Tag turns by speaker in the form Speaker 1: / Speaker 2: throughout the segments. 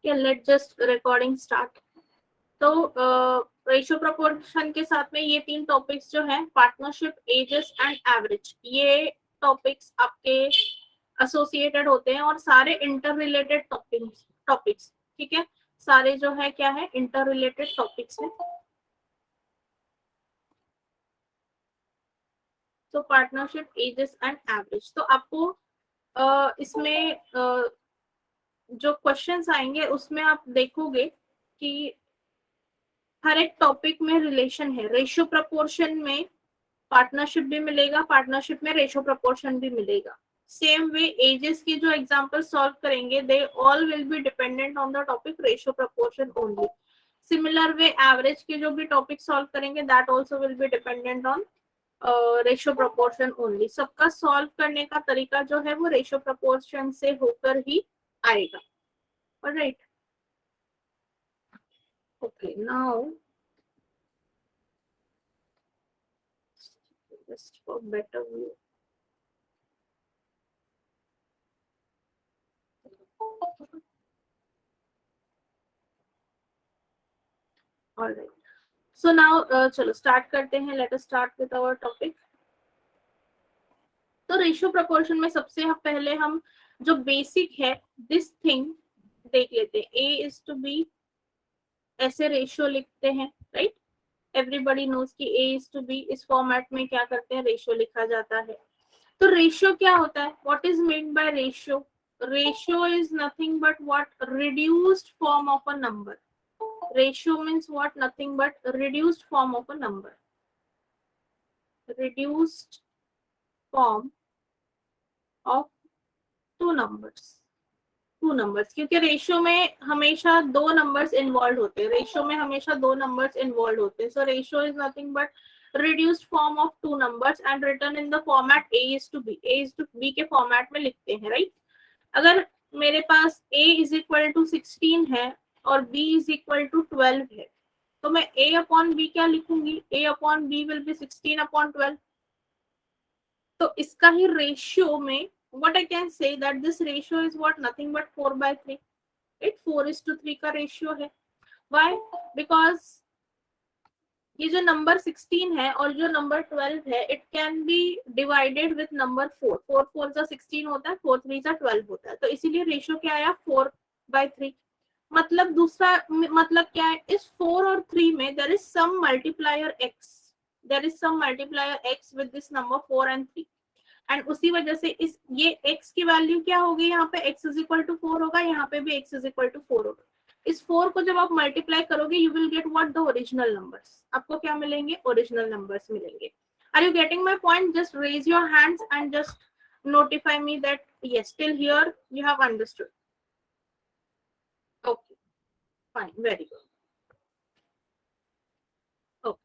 Speaker 1: Let just recording start. तो ratio proportion के साथ में ये 3 टॉपिक्स जो है, पार्टनरशिप, एजेस एंड एवरेज, ये टॉपिक्स आपके एसोसिएटेड होते हैं और सारे इंटर रिलेटेड टॉपिक्स, ठीक है, सारे जो है क्या है, इंटर रिलेटेड टॉपिक्स है। तो पार्टनरशिप, एजेस एंड एवरेज, तो आपको इसमें जो क्वेश्चंस आएंगे उसमें आप देखोगे कि हर एक टॉपिक में रिलेशन है। रेशियो प्रपोर्शन में पार्टनरशिप भी मिलेगा, पार्टनरशिप में रेशियो प्रपोर्शन भी मिलेगा। सेम वे एजेस की जो एग्जांपल सॉल्व करेंगे, they all will be dependent on the topic ratio proportion only. Similar way average के जो भी टॉपिक सॉल्व करेंगे, that also will be dependent on ratio proportion only. सबका सॉल्व करने का तरीका जो है वो रेशियो प्रपोर्शन से होकर ही आएगा। Alright, okay, now just for better view. All right. So now चलो स्टार्ट करते हैं। Let us start with our topic. तो रेशियो प्रोपोर्शन में सबसे पहले हम जो बेसिक है दिस थिंग देख लेते हैं। ए इज टू बी, ऐसे रेशियो लिखते हैं, राइट। एवरीबडी नोज कि ए इज टू बी इस फॉर्मेट में क्या करते हैं, रेशियो लिखा जाता है। तो रेशियो क्या होता है, what is mean by ratio? Ratio is nothing but what, reduced form of a number. Ratio means what? Nothing but reduced form of a number. Reduced form of two numbers. Two numbers, क्योंकि ratio में हमेशा दो numbers involve होते हैं। Ratio में हमेशा दो numbers involve होते हैं। So ratio is nothing but reduced form of two numbers and written in the format a is to b. a is to b के फॉर्मेट में लिखते हैं, राइट। अगर मेरे पास a is equal to 16 है और b is equal to 12 है, तो मैं a अपॉन b क्या लिखूंगी, a upon b will B 16 upon 12। तो इसका ही रेशियो में what I can say that this ratio is what, nothing but 4/3. It 4:3 का रेशियो है। Why? Because ये जो नंबर 16 है और जो नंबर 12 है, it can be divided with number 4। 4 4 जा 16 होता है, 4 3 जा 12 होता है। तो इसीलिए रेशियो क्या आया, 4/3। मतलब दूसरा मतलब क्या है, इस 4 और 3 में there is some multiplier x, there is some multiplier x with this number 4 and 3, and उसी वजह से इस ये x की वैल्यू क्या होगी, यहाँ पे x इज इक्वल टू 4 होगा, यहाँ पे भी x इज इक्वल टू 4 होगा। इस 4 को जब आप मल्टीप्लाई करोगे, you will get what, the original numbers. आपको क्या मिलेंगे, ओरिजिनल नंबर्स मिलेंगे। Are you getting my point? Just raise your hands and just notify me that yes, till here you have understood. Okay, fine, very good. Okay,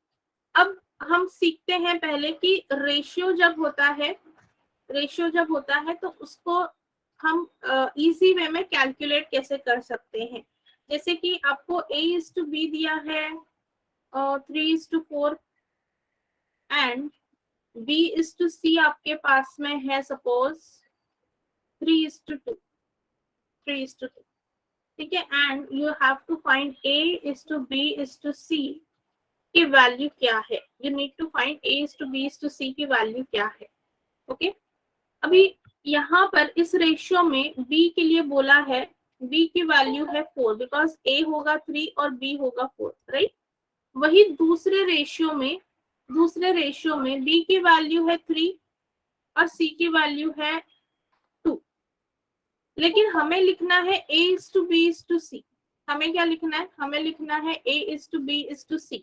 Speaker 1: अब हम सीखते हैं पहले कि रेशियो जब होता है तो उसको हम इजी वे में कैलकुलेट कैसे कर सकते हैं। जैसे कि आपको a is to b दिया है 3:4 and b is to c आपके पास में है सपोज 3:2, ठीक है। And you have to find a is to b is to c की वैल्यू क्या है। You need to find a is to b is to c की वैल्यू क्या है। ओके, अभी यहाँ पर इस रेशियो में b के लिए बोला है, b की वैल्यू है 4, बिकॉज a होगा 3 और b होगा 4, राइट। वही दूसरे रेशियो में b की वैल्यू है 3 और c की वैल्यू है 2, लेकिन हमें लिखना है a is to b is to c। हमें क्या लिखना है, हमें लिखना है a is to b is to c।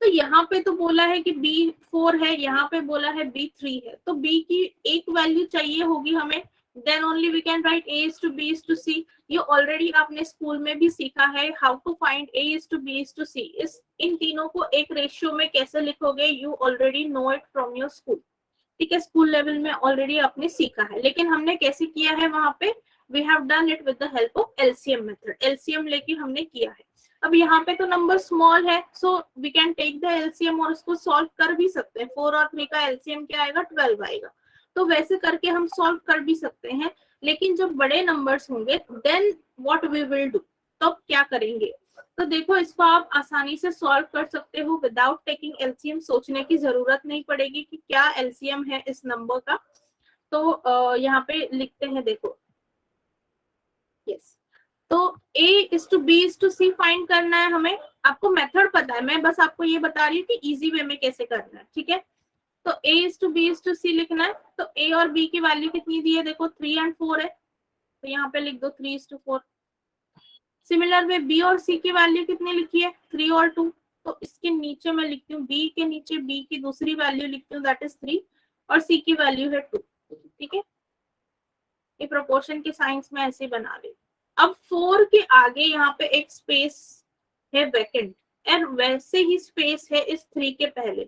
Speaker 1: तो यहाँ पे तो बोला है कि b4 है, यहाँ पे बोला है b3 है, तो b की एक वैल्यू चाहिए होगी हमें, then only we can write a is to b is to c। ये ऑलरेडी आपने स्कूल में भी सीखा है, how to find a is to b is to c। इन तीनों को एक रेशियो में कैसे लिखोगे, you already know it from your school, ठीक है। स्कूल लेवल में ऑलरेडी आपने सीखा है, लेकिन हमने कैसे किया है वहां पे, we have done it with the help of LCM method. LCM लेके हमने किया है। अब यहाँ पे तो नंबर स्मॉल है, so we can take the LCM और उसको सॉल्व कर भी सकते हैं। 4 और 3 का एलसीएम क्या आएगा, 12 आएगा। तो वैसे करके हम सॉल्व कर भी सकते हैं, लेकिन जब बड़े नंबर्स होंगे then what we will do, तो क्या करेंगे। तो देखो इसको आप आसानी से सॉल्व कर सकते हो विदाउट टेकिंग एलसीएम, सोचने की जरूरत नहीं पड़ेगी कि क्या एलसीएम है इस नंबर का। तो यहाँ पे लिखते हैं, देखो यस, तो a is to b is to c फाइंड करना है हमें। आपको मेथड पता है, मैं बस आपको ये बता रही हूँ कि इजी वे में कैसे करना है, ठीक है। तो a is to b is to c लिखना है। तो a और b की वैल्यू कितनी दी है, देखो 3 एंड 4 है, तो यहाँ पे लिख दो 3 is to 4। Similar way b और c की वैल्यू कितनी लिखी है, 3 और 2, तो इसके नीचे मैं लिखती हूँ b के नीचे b की दूसरी वैल्यू लिखती हूँ, दैट इज 3, और c की वैल्यू है 2, ठीक है। ये प्रोपोर्शन के साइंस में ऐसे बना रही। अब 4 के आगे यहाँ पे एक स्पेस है वैकेंट, और वैसे ही स्पेस है इस 3 के पहले,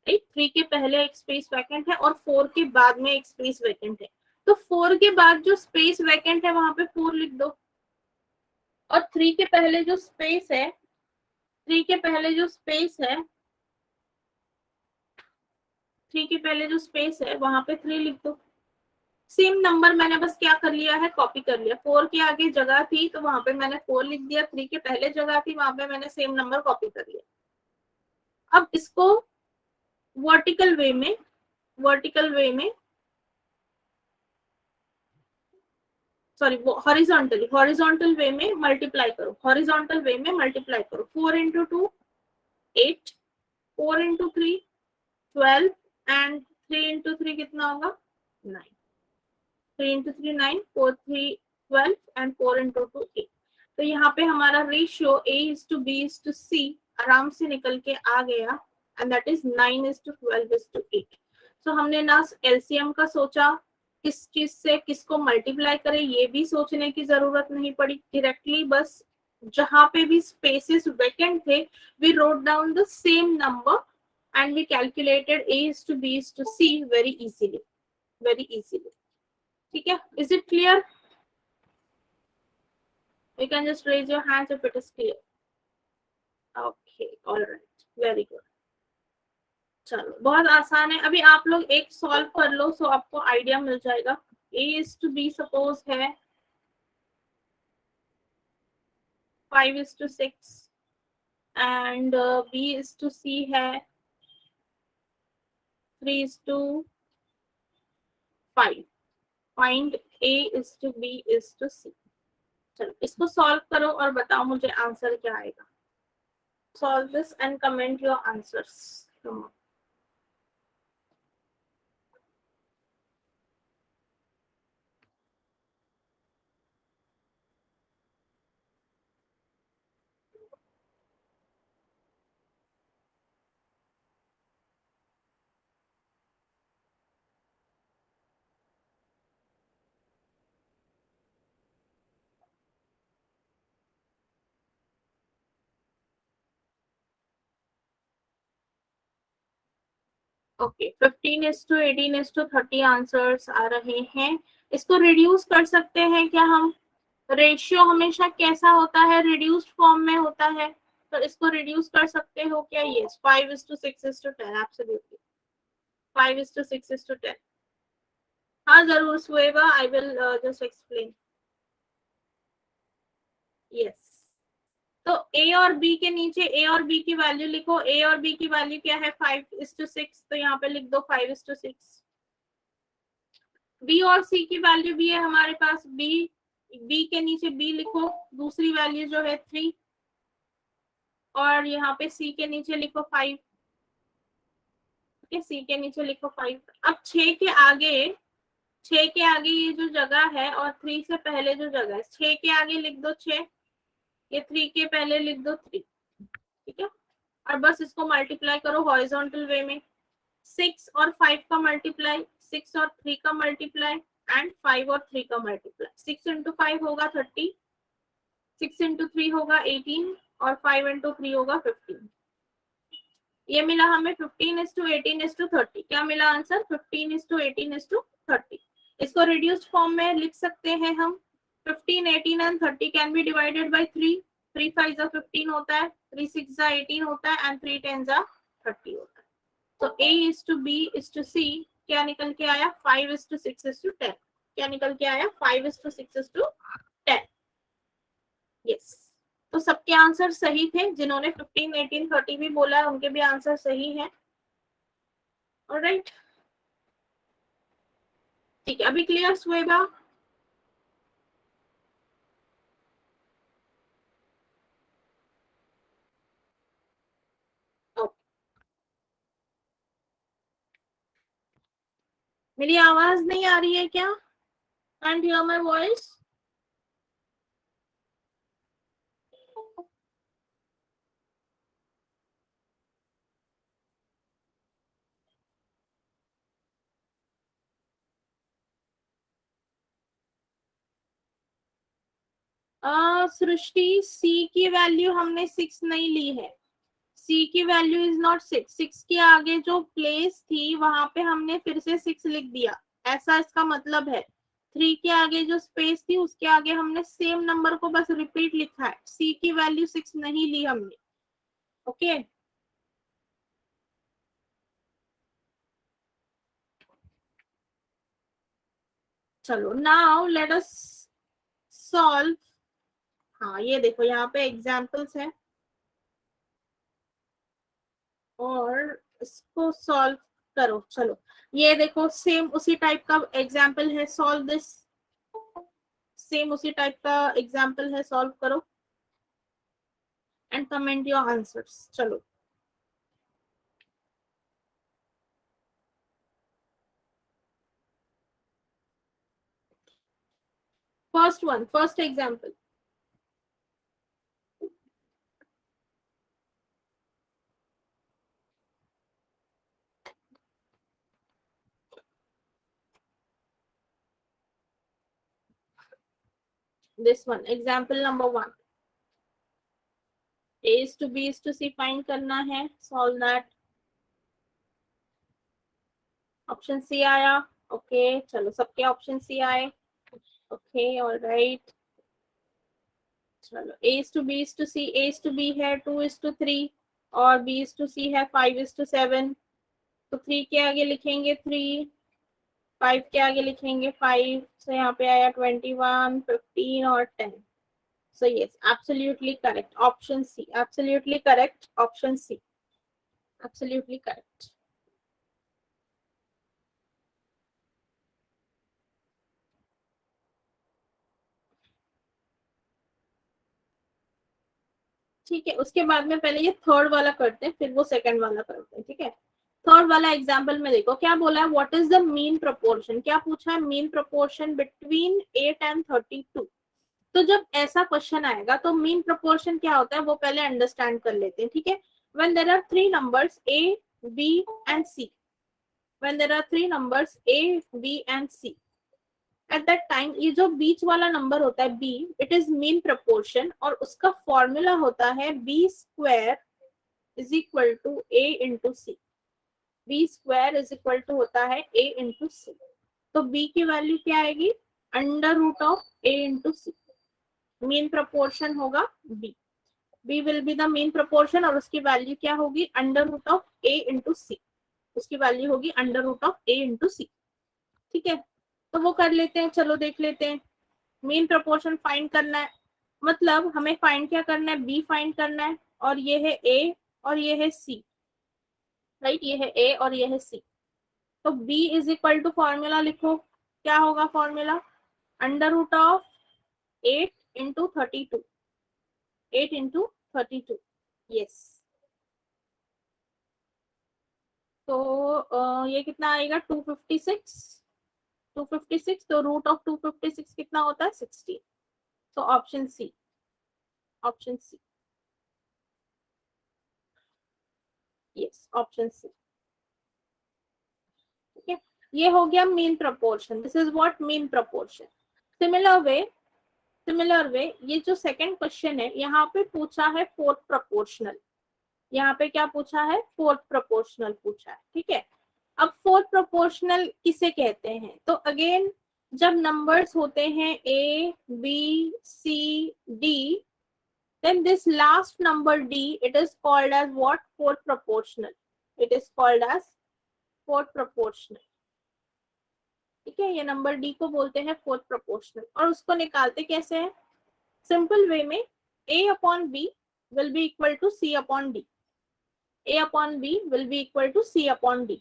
Speaker 1: राइट। 3 के पहले एक स्पेस वैकेंट है और 4 के बाद में एक स्पेस वैकेंट है। तो 4 के बाद जो स्पेस वैकेंट है वहां पे 4 लिख दो, और 3 के पहले जो स्पेस है, 3 के पहले जो स्पेस है, 3 के पहले जो स्पेस है वहां पे 3 लिख दो। सेम नंबर मैंने बस क्या कर लिया है, कॉपी कर लिया। 4 के आगे जगह थी तो वहां पे मैंने 4 लिख दिया, 3 के पहले जगह थी वहां पे मैंने सेम नंबर कॉपी कर लिया। अब इसको वर्टिकल वे में, वर्टिकल वे में सॉरी हॉरिजॉन्टली, हॉरिजॉन्टल वे में मल्टीप्लाई करो, हॉरिजॉन्टल वे में मल्टीप्लाई करो। 4 इंटू 2 8, 4 इंटू 3 12, एंड 3 इंटू 3 कितना होगा 9, 3 इंटू 3 9, 4 3 12, एंड 4 इंटू 2 8। तो यहाँ पे हमारा ratio a is to b is to c आराम से निकल के आ गया, and that is 9 is to 12 is to 8। सो हमने ना एलसीएम का सोचा, किस चीज से किसको मल्टीप्लाई करें ये भी सोचने की जरूरत नहीं पड़ी, डायरेक्टली बस जहां पे भी स्पेसेस वैकेंट थे we wrote down the same number and we calculated a is to b is to c very easily, very easily, ठीक है। Is it clear? You can just raise your hands if it is clear. Okay, all right, very good. चलो बहुत आसान है, अभी आप लोग एक सॉल्व कर लो सो आपको आइडिया मिल जाएगा। a is to b suppose है 5 is to 6 and b is to c है 3 is to 5। Find a is to b is to c। चलो इसको सॉल्व करो और बताओ मुझे आंसर क्या आएगा। Solve this and comment your answers. Come on. Okay 15 is to 18 is to 30 answers आ रहे हैं। इसको रिड्यूस कर सकते हैं क्या हम? रेशियो हमेशा कैसा होता है, रिड्यूस्ड फॉर्म में होता है, तो इसको रिड्यूस कर सकते हो क्या? Yes, 5 is to 6 is to 10, absolutely 5 is to 6 is to 10। हाँ जरूर सुएगा, I will just explain. Yes, तो a और b के नीचे a और b की वैल्यू लिखो। a और b की वैल्यू क्या है 5 is to 6, तो यहाँ पे लिख दो 5 is to 6। b और c की वैल्यू भी है हमारे पास, b के नीचे b लिखो, दूसरी वैल्यू जो है 3, और यहाँ पे c के नीचे लिखो 5, c के नीचे लिखो 5। अब 6 के आगे, 6 के आगे ये जो जगह है और 3 से पहले जो जगह है, 6 के आगे लिख दो 6, ये 3 के पहले लिख दो 3, ठीक है। और बस इसको मल्टीप्लाई करो हॉरिजॉन्टल वे में, 6 और 5 का मल्टीप्लाई, 6 और 3 का मल्टीप्लाई, एंड 5 और 3 का मल्टीप्लाई। 6 इंटू 5 होगा 30, 6 इंटू 3 होगा 18, और 5 इंटू 3 होगा 15। ये मिला हमें 15 is to 18 is to 30। क्या मिला answer? 15 is to 18 is to 30। इसको रिड्यूस्ड फॉर्म में लिख सकते हैं हम। 15, 18 and 30 can be divided by 3। 3 5 जा 15 होता है, 3 6 जा 18 होता है, एंड 3 10 जा 30 होता है। तो a is to b is to c क्या निकल के आया? 5 is to 6 is to 10। क्या निकल के आया? 5:6:10। यस, तो सबके आंसर सही थे। जिन्होंने 15, 18, 30 भी बोला है उनके भी आंसर सही है। ऑलराइट, ठीक है, अभी क्लियर हुएगा? मेरी आवाज नहीं आ रही है क्या? Can't hear my voice? सृष्टि, सी की वैल्यू हमने 6 नहीं ली है। सी की वैल्यू इज नॉट 6। 6 के आगे जो प्लेस थी वहां पे हमने फिर से 6 लिख दिया, ऐसा इसका मतलब है। 3 के आगे जो स्पेस थी उसके आगे हमने सेम नंबर को बस रिपीट लिखा है। सी की वैल्यू 6 नहीं ली हमने। ओके, चलो नाउ लेट अस सॉल्व। हाँ, ये देखो यहाँ पे एग्जाम्पल्स है और इसको सॉल्व करो। चलो, ये देखो सेम उसी टाइप का एग्जाम्पल है, सॉल्व दिस। सेम उसी टाइप का एग्जाम्पल है, सॉल्व करो एंड कमेंट योर आंसर्स। चलो, first one, first example. This one, example number 1। A is to B is to C फाइंड करना है, सॉल्व दैट। ऑप्शन सी आया। ओके, चलो सबके ऑप्शन सी आए। ओके, ऑलराइट, चलो A is to B is to C, A is to B है 2:3 और B is to C है 5:7। तो 3 के आगे लिखेंगे 3, 5 के आगे लिखेंगे 5। सो यहाँ पे आया 21, 15 और 10। So yes, absolutely correct. Option C. Absolutely correct. Option C. Absolutely correct. ठीक है, उसके बाद में पहले ये थर्ड वाला करते हैं, फिर वो सेकंड वाला करते हैं। ठीक है, थर्ड वाला एग्जाम्पल में देखो क्या बोला है, what is the mean proportion. क्या पूछा है? Mean proportion between 8 and 32। तो जब ऐसा क्वेश्चन आएगा तो मीन प्रोपोर्शन क्या होता है वो पहले अंडरस्टैंड कर लेते हैं। ठीक है, when there are 3 numbers A, B and C, when there are 3 numbers A, B and C, at that time ये जो बीच वाला नंबर होता है b, it is mean proportion और उसका फॉर्मूला होता है b square is equal to a into C. B square is equal to होता है a इंटू सी। तो b की वैल्यू क्या आएगी? Under root of a into C. Mean proportion होगा b। b will be the mean proportion और उसकी value क्या होगी? Under root of a into C. उसकी वैल्यू होगी under root of a into C. ठीक है, तो वो कर लेते हैं। चलो देख लेते हैं। मीन प्रोपोर्शन फाइंड करना है, मतलब हमें फाइंड क्या करना है? बी फाइंड करना है और ये है ए और ये है सी। राइट, ये है ए और ये है सी। तो b is equal to formula लिखो, क्या होगा formula? Under root of 8 into 32। 8 into 32। Yes, तो ये कितना आएगा? 256। 256, तो रूट ऑफ 256 कितना होता है? 16। तो option C, option C. Yes, option C. ठीक है, ये हो गया mean proportion. This is what mean proportion. Similar way, similar way ये जो सेकंड क्वेश्चन है यहाँ पे पूछा है फोर्थ प्रपोर्शनल। यहाँ पे क्या पूछा है? फोर्थ प्रपोर्शनल पूछा है। ठीक है, अब फोर्थ प्रपोर्शनल किसे कहते हैं? तो अगेन जब नंबर्स होते हैं a, b, c, d, then this last number d, it is called as what? Fourth proportional. It is called as fourth proportional. ठीक है, ये नंबर डी को बोलते हैं फोर्थ प्रोपोर्शनल। और उसको निकालते कैसे हैं? सिंपल वे में, a upon b will be equal to c upon d, a upon b will be equal to c upon d,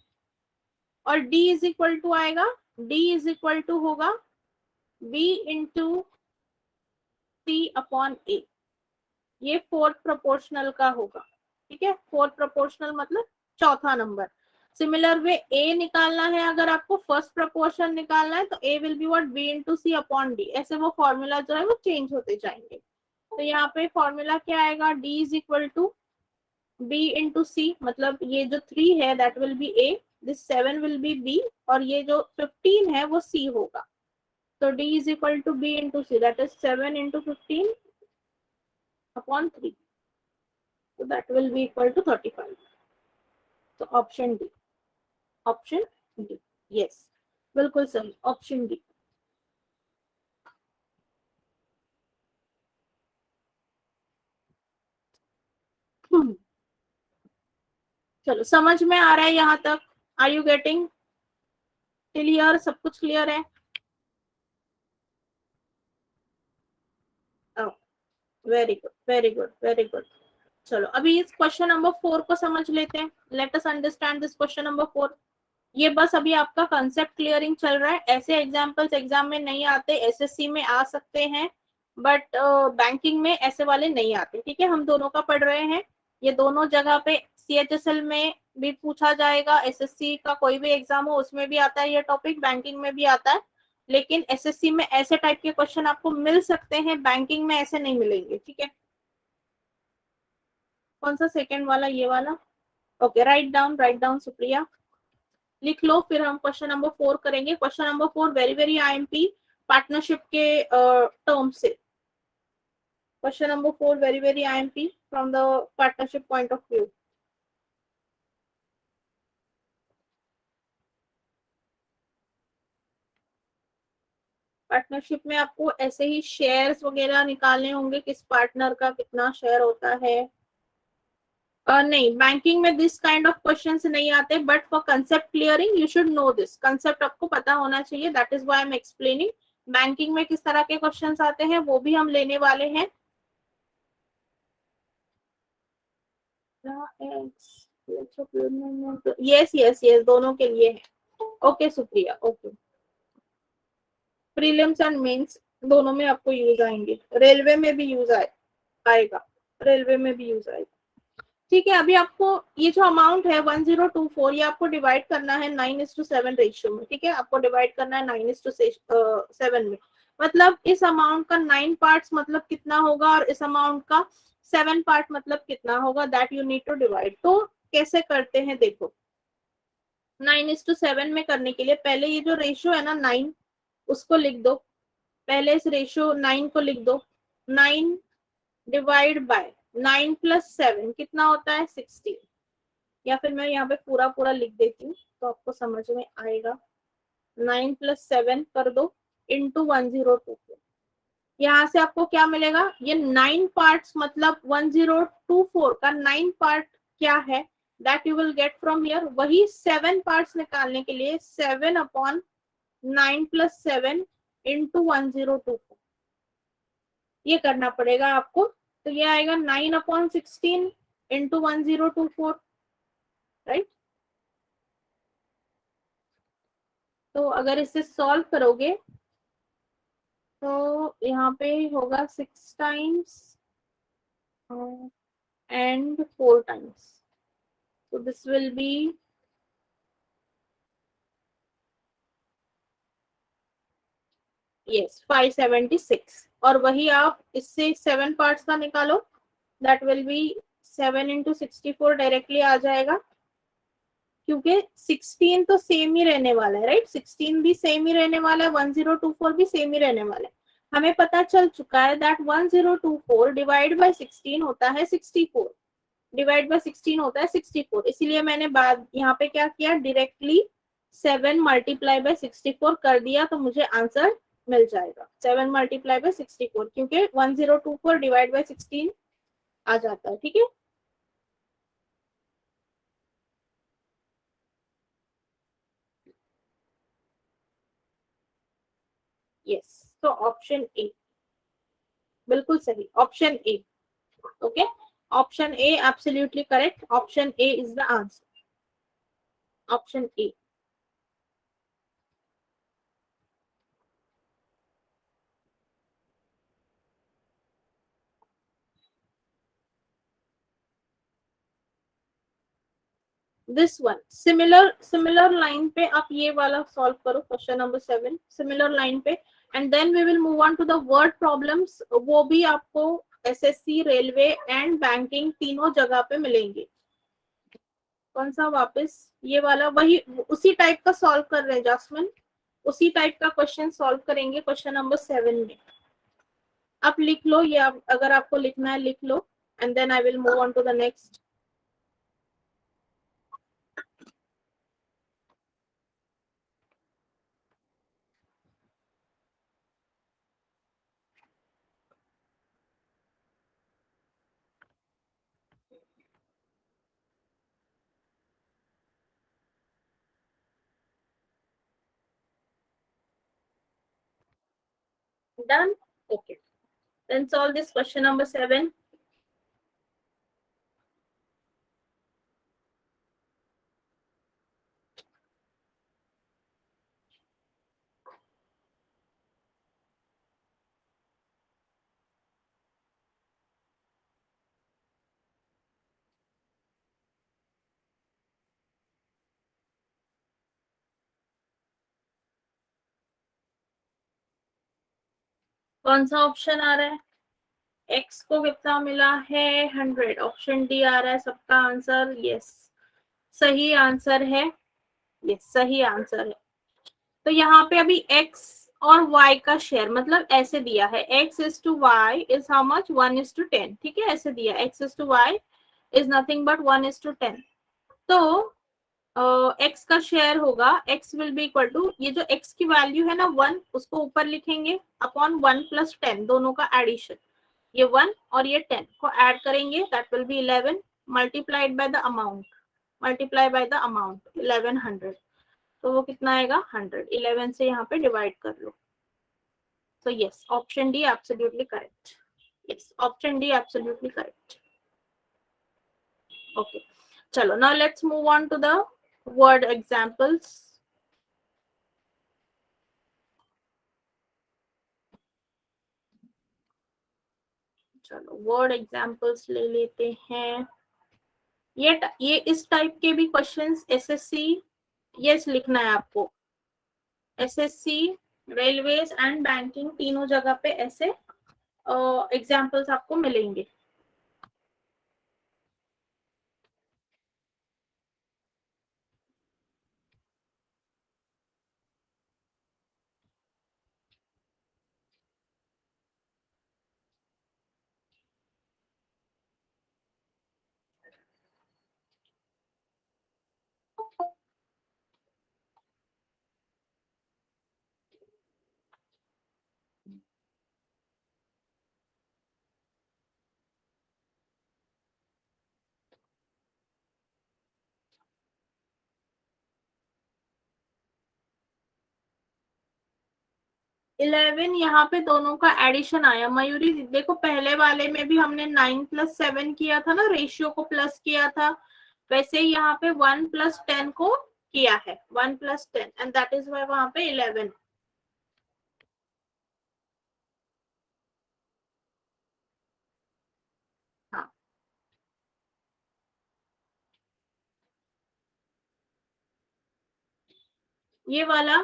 Speaker 1: और d इज इक्वल टू आएगा, d इज इक्वल टू होगा b into c upon a। ये fourth proportional का होगा। ठीक है, fourth proportional मतलब चौथा नंबर। सिमिलर वे ए निकालना है, अगर आपको फर्स्ट प्रोपोर्शन निकालना है तो A will be what, B into C upon D. ऐसे वो फॉर्मूला जो है वो चेंज होते जाएंगे। तो यहाँ पे फॉर्मूला क्या आएगा, D is equal to B into C, मतलब ये जो 3 है that will be A, this 7 will be B, और ये जो 15 है वो सी होगा। तो D is equal to B into C, that is 7 into 15 upon 3, so that will be equal to 35. तो option D, option D, yes बिल्कुल सही, ऑप्शन डी। चलो, समझ में आ रहा है यहाँ तक? Are you getting clear? सब कुछ क्लियर है? Very good, very good, very good. चलो, अभी इस क्वेश्चन नंबर 4 को समझ लेते हैं। Let us understand this question number 4। ये बस अभी आपका कंसेप्ट क्लियरिंग चल रहा है। ऐसे एग्जाम्पल्स एग्जाम में नहीं आते, एसएससी में आ सकते हैं बट बैंकिंग में ऐसे वाले नहीं आते। ठीक है, हम दोनों का पढ़ रहे हैं, ये दोनों जगह पे सीएचएसएल में भी पूछा जाएगा, एसएससी का कोई भी एग्जाम हो उसमें भी आता है ये टॉपिक, बैंकिंग में भी आता है। लेकिन एसएससी में ऐसे टाइप के क्वेश्चन आपको मिल सकते हैं, बैंकिंग में ऐसे नहीं मिलेंगे। ठीक है, कौन सा सेकंड वाला, ये वाला? ओके, राइट डाउन सुप्रिया, लिख लो। फिर हम क्वेश्चन नंबर 4 करेंगे। Question number 4 very very IMP partnership के टर्म से। Question number 4 very very IMP from the partnership point of view. Partnership में आपको ऐसे ही शेयर्स वगैरह निकालने होंगे, किस पार्टनर का कितना शेयर होता है। नहीं, बैंकिंग में दिस काइंड ऑफ क्वेश्चंस नहीं आते, but for concept clearing you should know this concept, आपको पता होना चाहिए। That is why I am explaining banking में किस तरह के क्वेश्चंस आते हैं, वो भी हम लेने वाले हैं। यस यस यस, दोनों के लिए है। Okay Supriya, okay. Prelims and mains दोनों में आपको यूज आएंगे, रेलवे में भी यूज आएगा, रेलवे में भी यूज आएगा। ठीक है, अभी आपको ये जो अमाउंट है 1024, ये आपको डिवाइड करना है 9:7 रेशियो में। ठीक है, आपको डिवाइड करना है 9:7 में। मतलब इस अमाउंट का 9 पार्ट्स मतलब कितना होगा, और इस अमाउंट का 7 पार्ट मतलब कितना होगा, that you need to divide. तो कैसे करते हैं देखो, 9:7 में करने के लिए पहले ये जो रेशियो है ना 9, उसको लिख दो। पहले इस रेशियो 9 को लिख दो। 9 डिवाइड बाय 9 प्लस 7 कितना होता है, 16। या फिर मैं यहाँ पे पूरा पूरा लिख देती हूँ तो आपको समझ में आएगा। 9 प्लस 7 कर दो इंटू 1024। यहाँ से आपको क्या मिलेगा, ये 9 पार्ट्स मतलब 1024 का 9 पार्ट क्या है, that you will get from here. वही 7 पार्ट्स निकालने के लिए 7 अपॉन 9 प्लस 7 इंटू 1024 ये करना पड़ेगा आपको। तो ये आएगा 9 अपॉन 16 इंटू 1024, राइट। तो अगर इसे सॉल्व करोगे तो यहाँ पे होगा 6 टाइम्स एंड 4 टाइम्स, तो दिस विल बी यस 576। और वही आप इससे 7 पार्ट्स का निकालो, that will be 7 into 64 directly आ जाएगा, क्योंकि 16 तो सेम ही रहने वाला है, राइट। 16 भी सेम ही रहने वाला है, 1024 भी सेम ही रहने वाला है। हमें पता चल चुका है दैट 1024 डिवाइड बाय 16 होता है 64, डिवाइड बाय 16 होता है 64। इसीलिए मैंने बाद यहाँ पे क्या किया, डायरेक्टली 7 मल्टीप्लाई बाय 64 कर दिया, तो मुझे आंसर मिल जाएगा 7 मल्टीप्लाई बाय 64, क्योंकि 1024 डिवाइड बाय 16 आ जाता है। ठीक है, यस, तो ऑप्शन ए बिल्कुल सही, option A. Okay, option A absolutely correct, option A is the answer, option A. This one similar line पे आप ये वाला सॉल्व करो, क्वेश्चन नंबर 7 सिमिलर लाइन पे, and then we will move on to the word problems. वो भी आपको SSC, railway and banking तीनों जगह पे मिलेंगे। कौन सा वापस, ये वाला वही उसी टाइप का सॉल्व कर रहे हैं जासमिन, उसी टाइप का क्वेश्चन सॉल्व करेंगे क्वेश्चन नंबर 7 में। आप लिख लो, या अगर आपको लिखना है लिख लो, and then I will move on to the next. Done, okay, then solve this question number 7। कौन सा ऑप्शन आ रहा है? एक्स को कितना मिला है? 100। ऑप्शन डी आ रहा है सबका आंसर, यस सही आंसर है, यस सही आंसर है। तो यहाँ पे अभी x और y का शेयर, मतलब ऐसे दिया है x is to y is how much 1 is to 10, ठीक है, ऐसे दिया x is to y is nothing but 1 is to 10। तो x का शेयर होगा, x will be equal to, ये जो x की वैल्यू है ना 1, उसको ऊपर लिखेंगे अपॉन 1 प्लस 10, दोनों का एडिशन, ये 1 और ये 10 को ऐड करेंगे, that will B 11 multiplied by the amount, multiply by the amount 1100, तो वो कितना आएगा 100, 11 से यहाँ पे डिवाइड कर लो। So yes, option D absolutely correct. Yes, option D absolutely correct. Okay, chalo, now let's move on to the word examples. चलो word examples ले लेते हैं। ये इस टाइप के भी क्वेश्चंस एसएससी, यस लिखना है आपको, एसएससी, रेलवेज एंड बैंकिंग तीनों जगह पे ऐसे एग्जाम्पल्स आपको मिलेंगे। इलेवन यहाँ पे दोनों का एडिशन आया। मयूरी देखो, पहले वाले में भी हमने 9 प्लस 7 किया था ना, रेशियो को प्लस किया था, वैसे ही यहाँ पे 1 प्लस 10 को किया है, 1 plus 10 and that is y वहां पे 11। हाँ, ये वाला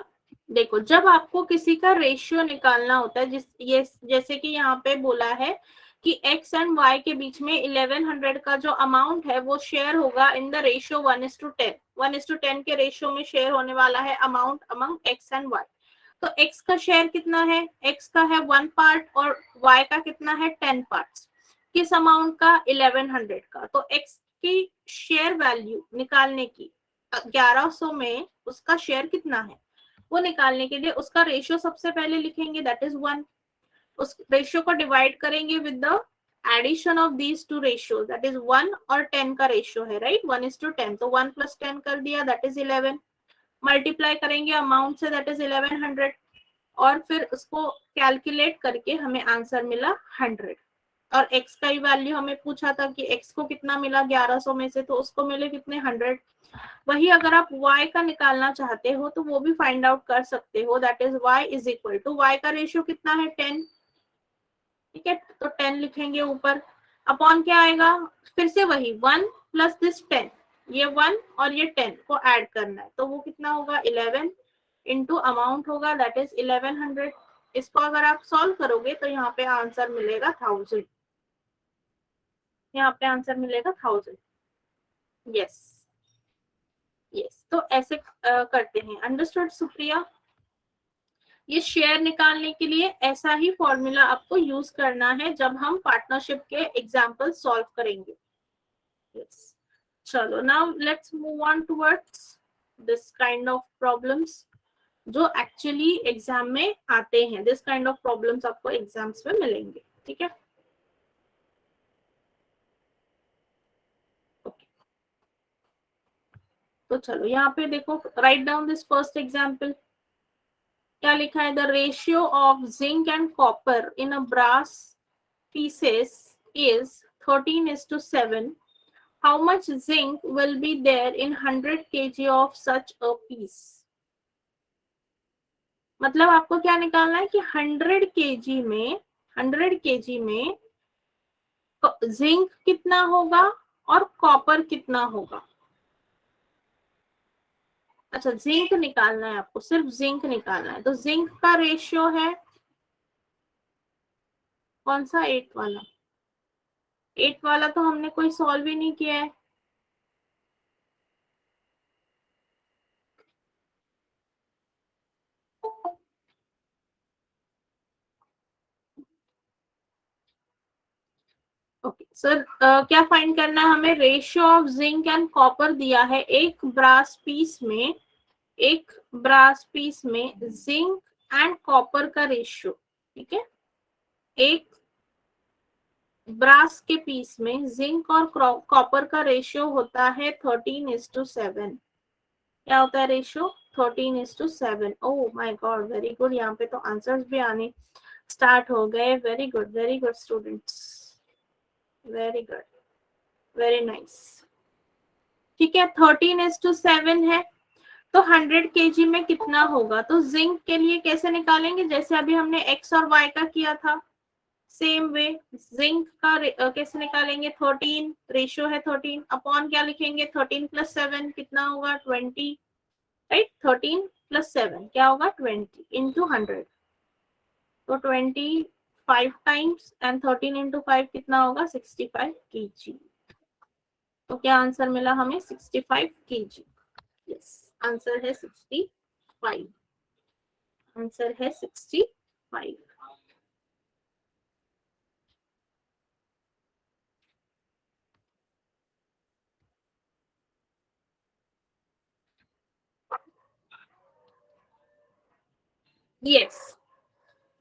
Speaker 1: देखो, जब आपको किसी का रेशियो निकालना होता है, ये जैसे कि यहाँ पे बोला है कि x एंड y के बीच में 1100 का जो अमाउंट है वो शेयर होगा इन द रेशियो 1:10, 1:10 के रेशियो में शेयर होने वाला है amount among x and y। तो x का शेयर कितना है? x का है 1 पार्ट और y का कितना है 10 पार्ट, किस अमाउंट का? 1100 का। तो x की शेयर वैल्यू निकालने की, 1100 में उसका शेयर कितना है वो निकालने के लिए उसका रेशियो सबसे पहले लिखेंगे, दैट इज 1। उस रेशियो को डिवाइड करेंगे with the addition of these two ratio, that is 1 और 10 का रेशियो है, राइट, 1:10, तो 1 प्लस 10 कर दिया, दैट इज 11। मल्टीप्लाई करेंगे अमाउंट से, दैट इज 1100, और फिर उसको कैलकुलेट करके हमें आंसर मिला 100। और x का ही वैल्यू हमें पूछा था कि x को कितना मिला 1100 में से, तो उसको मिले कितने 100। वही अगर आप y का निकालना चाहते हो तो वो भी फाइंड आउट कर सकते हो, that is y is equal to, y का रेशियो कितना है 10, ठीक है, तो 10 लिखेंगे ऊपर, अपॉन क्या आएगा, फिर से वही 1 प्लस दिस 10, ये 1 और ये 10 को ऐड करना है, तो वो कितना होगा 11 इंटू अमाउंट होगा दैट इज 1100। इसको अगर आप सॉल्व करोगे तो यहाँ पे आंसर मिलेगा 1000, यहाँ पे आंसर मिलेगा 1000। यस यस, तो ऐसे करते हैं, अंडरस्टूड सुप्रिया। ये शेयर निकालने के लिए ऐसा ही फॉर्मूला आपको यूज करना है जब हम पार्टनरशिप के एग्जाम्पल सॉल्व करेंगे। yes. चलो now let's move on towards this kind of problems जो एक्चुअली एग्जाम में आते हैं। दिस काइंड ऑफ प्रॉब्लम्स आपको एग्जाम्स में मिलेंगे, ठीक है। तो चलो यहाँ पे देखो, write down this first example. क्या लिखा है, the ratio of zinc and copper in a brass pieces is 13:7. How much zinc will be there in 100 kg of such a piece? मतलब आपको क्या निकालना है कि 100 kg में जिंक कितना होगा और कॉपर कितना होगा। अच्छा, जिंक निकालना है आपको, सिर्फ जिंक निकालना है, तो जिंक का रेशियो है कौन सा, 8 वाला। 8 वाला तो हमने कोई सॉल्व ही नहीं किया है। ओके सर, क्या फाइंड करना है हमें, ratio of zinc and copper दिया है एक ब्रास पीस में जिंक एंड कॉपर का रेशियो, ठीक है। एक ब्रास के पीस में जिंक और कॉपर का रेशियो होता है 13:7। क्या होता है ratio, 13:7। Oh my God, very good, यहाँ पे तो आंसर्स भी आने स्टार्ट हो गए। Very good students, very good, very nice. ठीक है, 13:7 है, तो 100 kg में कितना होगा। तो जिंक के लिए कैसे निकालेंगे, जैसे अभी हमने एक्स और वाई का किया था, सेम वे जिंक का कैसे निकालेंगे, 13 रेशियो है 13, अपॉन क्या लिखेंगे, 13+7 कितना होगा 20, राइट। 13+7 क्या होगा 20 इंटू 100, तो 25 टाइम्स एंड 13 × 5 कितना होगा 65 kg। तो क्या आंसर मिला हमें 65 kg। यस, आंसर है 65, आंसर है 65। यस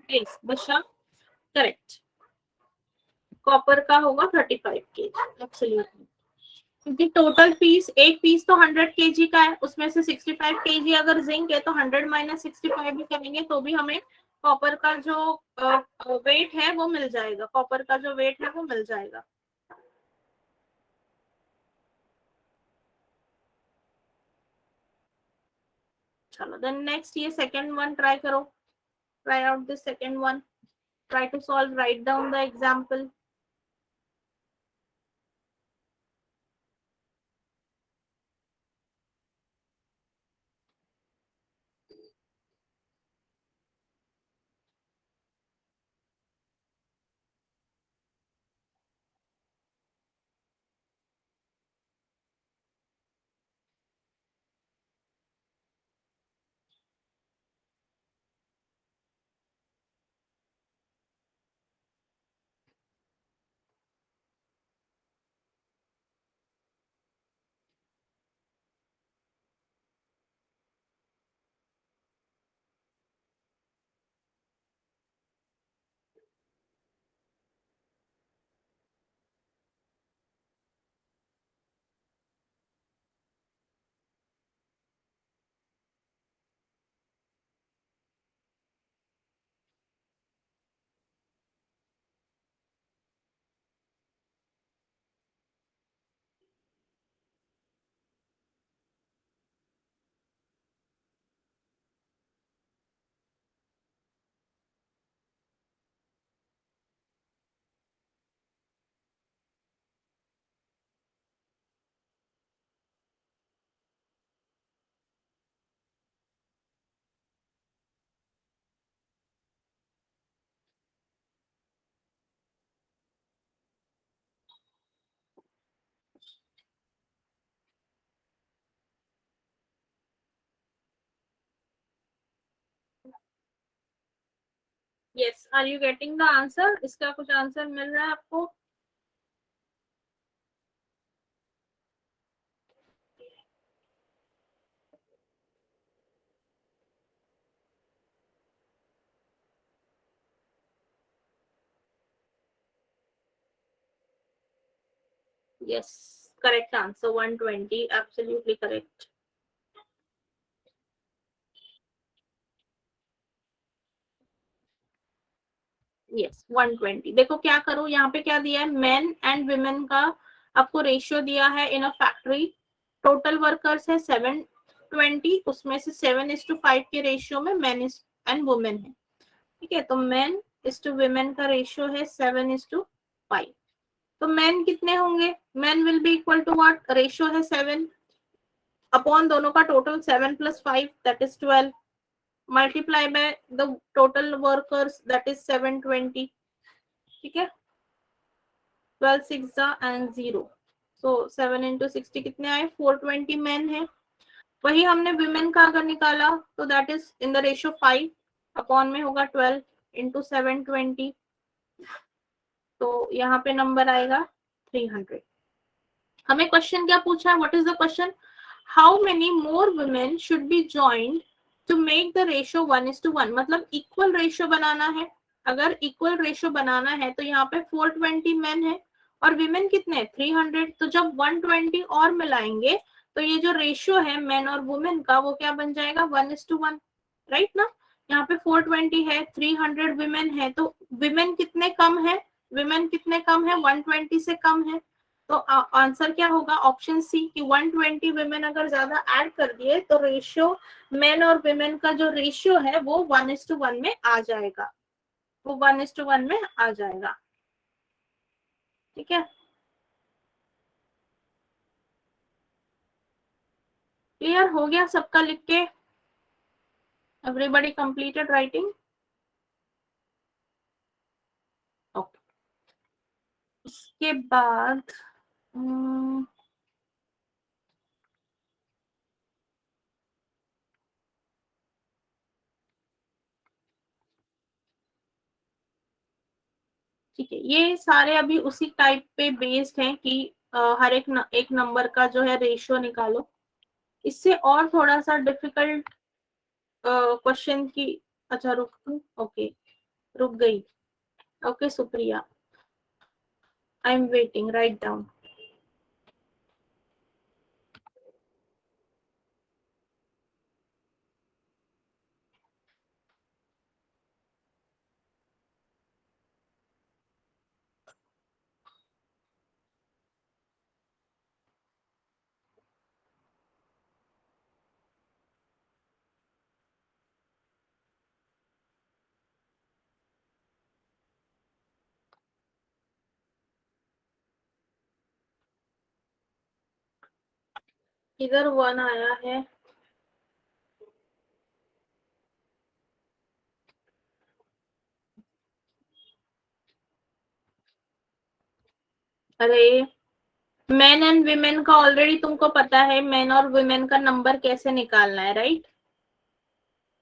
Speaker 1: यस बशा, करेक्ट। कॉपर का होगा 35 kg, एब्सोल्युटली, क्योंकि टोटल पीस, एक पीस तो 100 kg का है, उसमें से 65 kg अगर जिंक है तो 100 - 65 भी करेंगे तो भी हमें कॉपर का जो वेट है वो मिल जाएगा, कॉपर का जो वेट है वो मिल जाएगा। चलो देन नेक्स्ट, ये सेकंड वन ट्राई करो, try out this second one, try to solve, write down the example. Yes, are you getting the answer? इसका कुछ आंसर मिल रहा है आपको? Yes, correct answer 120, absolutely correct. Yes 120. देखो क्या करो, यहाँ पे क्या दिया है, मेन एंड वुमेन का आपको रेशियो दिया है इन अ फैक्ट्री. टोटल वर्कर्स है 720, उसमें से 7:5 के रेशियो में मेन एंड वुमेन है. ठीक है, तो मेन इज टू वुमेन का रेशियो है 7:5. तो मेन कितने होंगे? Men will be equal to what? Ratio है 7 अपॉन दोनों का total 7 + 5 that is 12 multiply by the total workers that is 720. ठीक है, 12 6 एंड 0. सो 7 × 60 कितने आए? 420 मेन है. वही हमने विमेन का अगर निकाला तो that is in the ratio 5 upon में होगा 12 × 720. तो यहाँ पे नंबर आएगा 300. हमें क्वेश्चन क्या पूछा है? What is the question? How many more women should be joined to make the ratio 1:1. मतलब इक्वल रेशियो बनाना है. अगर इक्वल रेशियो बनाना है तो यहाँ पे 420 मेन है और विमेन कितने? 300. तो जब 120 और मिलाएंगे तो ये जो रेशियो है मेन और वुमेन का वो क्या बन जाएगा? 1:1. राइट ना? यहाँ पे 420 है, 300 विमेन है, तो विमेन कितने कम है? विमेन कितने कम है? 120 से कम है. तो आंसर क्या होगा? ऑप्शन सी कि 120 वुमेन अगर ज्यादा ऐड कर दिए तो रेशियो मेन और वुमेन का जो रेशियो है वो 1:1 में आ जाएगा. वो 1:1 में आ जाएगा. ठीक है, क्लियर हो गया सबका लिख के? Everybody completed writing? ओके. उसके बाद ठीक है, ये सारे अभी उसी टाइप पे बेस्ड हैं कि हर एक नंबर का जो है रेशियो निकालो. इससे और थोड़ा सा डिफिकल्ट क्वेश्चन की. अच्छा रुक, ओके, रुक गई. Okay Supriya, I am waiting, write down. इधर 1 आया है. अरे, मेन एंड विमेन का ऑलरेडी तुमको पता है. मेन और वुमेन का नंबर कैसे निकालना है, राइट?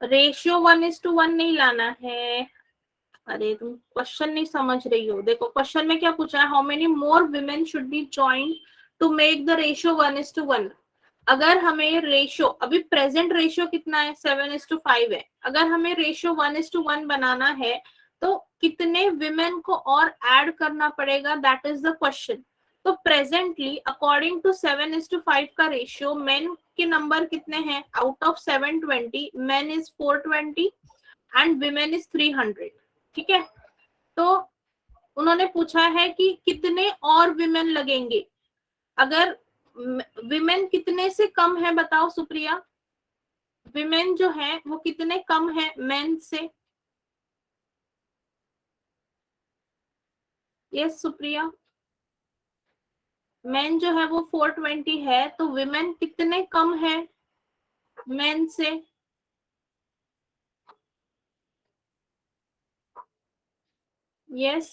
Speaker 1: रेशियो 1:1 नहीं लाना है. अरे तुम क्वेश्चन नहीं समझ रही हो. देखो क्वेश्चन में क्या पूछा है, how many more women should be joined to make the ratio 1:1. अगर हमें रेशियो, अभी प्रेजेंट रेशियो कितना है? 7:5 है. अगर हमें रेशियो 1:1 बनाना है तो कितने विमेन को और ऐड करना पड़ेगा? That is the question. तो प्रेजेंटली अकॉर्डिंग टू 7:5 का रेशियो मेन के नंबर कितने हैं? Out of 720 main is 420 and women is 300. ठीक है, तो उन्होंने पूछा है कि कितने और विमेन लगेंगे. अगर विमेन कितने से कम है बताओ सुप्रिया? विमेन जो है वो कितने कम है मेन से? यस सुप्रिया, मेन जो है वो 420 है, तो विमेन कितने कम है मेन से? Yes,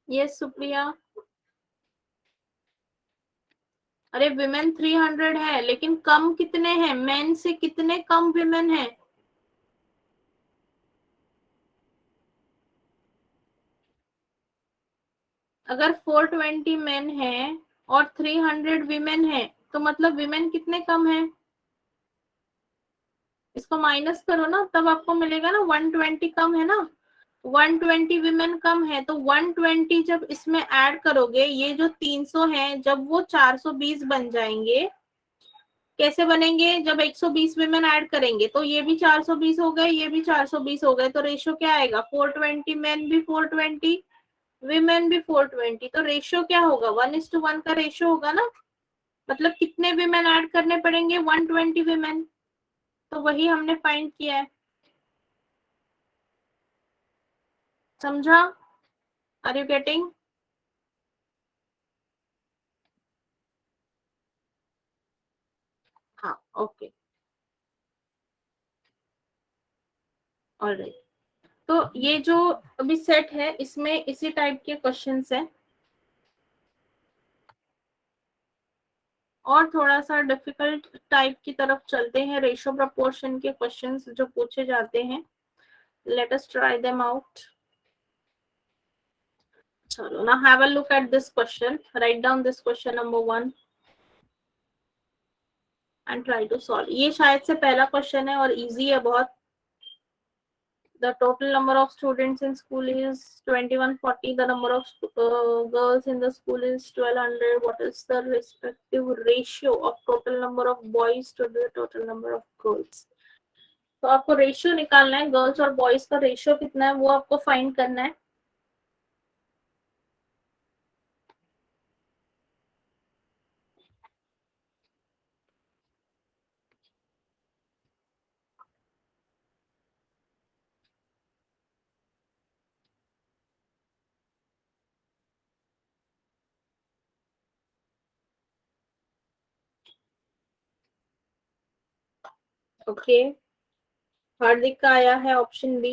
Speaker 1: yes Supriya. अरे विमेन 300 है, लेकिन कम कितने हैं, मेन से कितने कम विमेन हैं? अगर 420 मेन है और 300 विमेन है, तो मतलब विमेन कितने कम है? इसको माइनस करो ना, तब आपको मिलेगा ना 120 कम है ना। 120 विमेन कम है, तो 120 जब इसमें ऐड करोगे, ये जो 300 है जब वो 420 बन जाएंगे। कैसे बनेंगे? जब 120 विमेन ऐड करेंगे तो ये भी 420 हो गए, ये भी 420 हो गए, तो रेशियो क्या आएगा? 420 मेन भी 420 विमेन भी 420, तो रेशियो क्या होगा? 1:1 का रेशियो होगा ना। मतलब कितने विमेन ऐड करने पड़ेंगे? 120 विमेन। तो वही हमने फाइंड किया है। समझा? Are you getting? हाँ, ओके, ऑलराइट। तो ये जो अभी सेट है, इसमें इसी टाइप के क्वेश्चंस है, और थोड़ा सा डिफिकल्ट टाइप की तरफ चलते हैं। रेशियो प्रपोर्शन के क्वेश्चंस जो पूछे जाते हैं, let us try them out. चलो ना, have a look at this question, write down this question number 1 and try to solve. ये शायद से पहला क्वेश्चन है और इजी है बहुत। The total number of students in school is 2140. The number of girls in the school is 1200. What is the respective ratio of total number of boys to the total number of girls? तो आपको ratio निकालना है, girls और boys का ratio कितना है वो आपको फाइंड करना है। ओके, हार्दिक का आया है option B.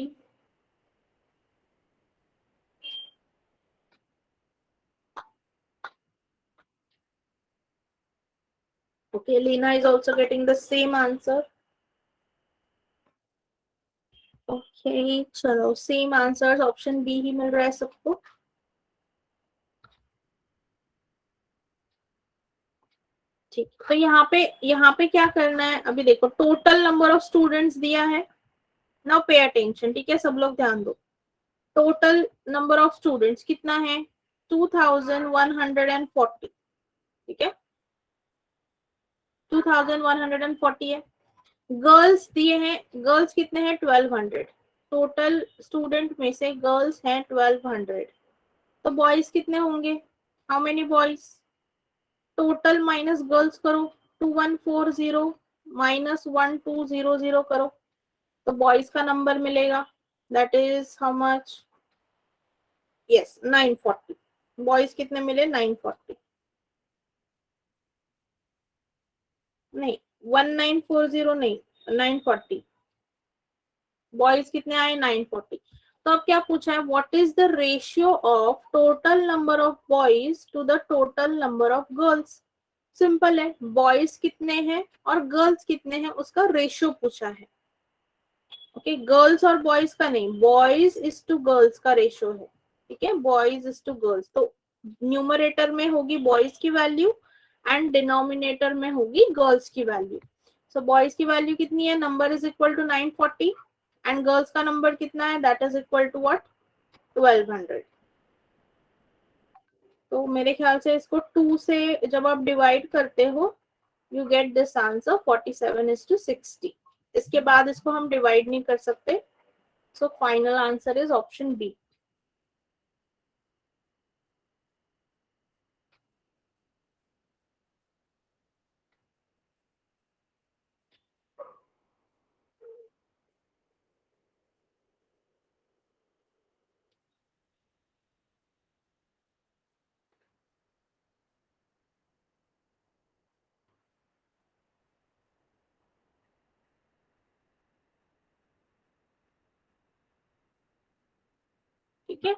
Speaker 1: Okay, Leena is also getting the same answer. Okay, चलो सेम आंसर ऑप्शन बी ही मिल रहा है सबको। ठीक, तो यहाँ पे क्या करना है? अभी देखो, टोटल नंबर ऑफ स्टूडेंट्स दिया है। नाउ पे अटेंशन, ठीक है, सब लोग ध्यान दो। टोटल नंबर ऑफ स्टूडेंट्स कितना है? 2140। ठीक है, 2140 है। गर्ल्स दिए हैं, गर्ल्स कितने हैं? 1200। टोटल स्टूडेंट में से गर्ल्स हैं 1200, तो बॉयज कितने होंगे? How many boys? Total minus girls करो, 2140 माइनस 1200 करो, तो बॉयज का नंबर मिलेगा। That is how much? Yes, 940। Boys कितने मिले? 940। नहीं, 1940 नहीं, 940। बॉयज कितने आए? 940। तो अब क्या पूछा है? What is the ratio of total number of boys to the total number of girls? Simple है, बॉयज कितने हैं और गर्ल्स कितने हैं उसका रेशियो पूछा है। ओके, गर्ल्स और बॉयज का नहीं, बॉयज इज टू गर्ल्स का रेशियो है। ठीक है, बॉयज इज टू गर्ल्स, तो न्यूमरेटर में होगी बॉयज की वैल्यू एंड डिनोमिनेटर में होगी गर्ल्स की वैल्यू। सो बॉयज की वैल्यू कितनी है? Number is equal to 940 and girls का नंबर कितना है? That is equal to what? 1200। तो मेरे ख्याल से इसको 2 से जब आप डिवाइड करते हो, यू गेट दिस आंसर 47:60। इसके बाद इसको हम डिवाइड नहीं कर सकते। So final answer is option B. ठीक है,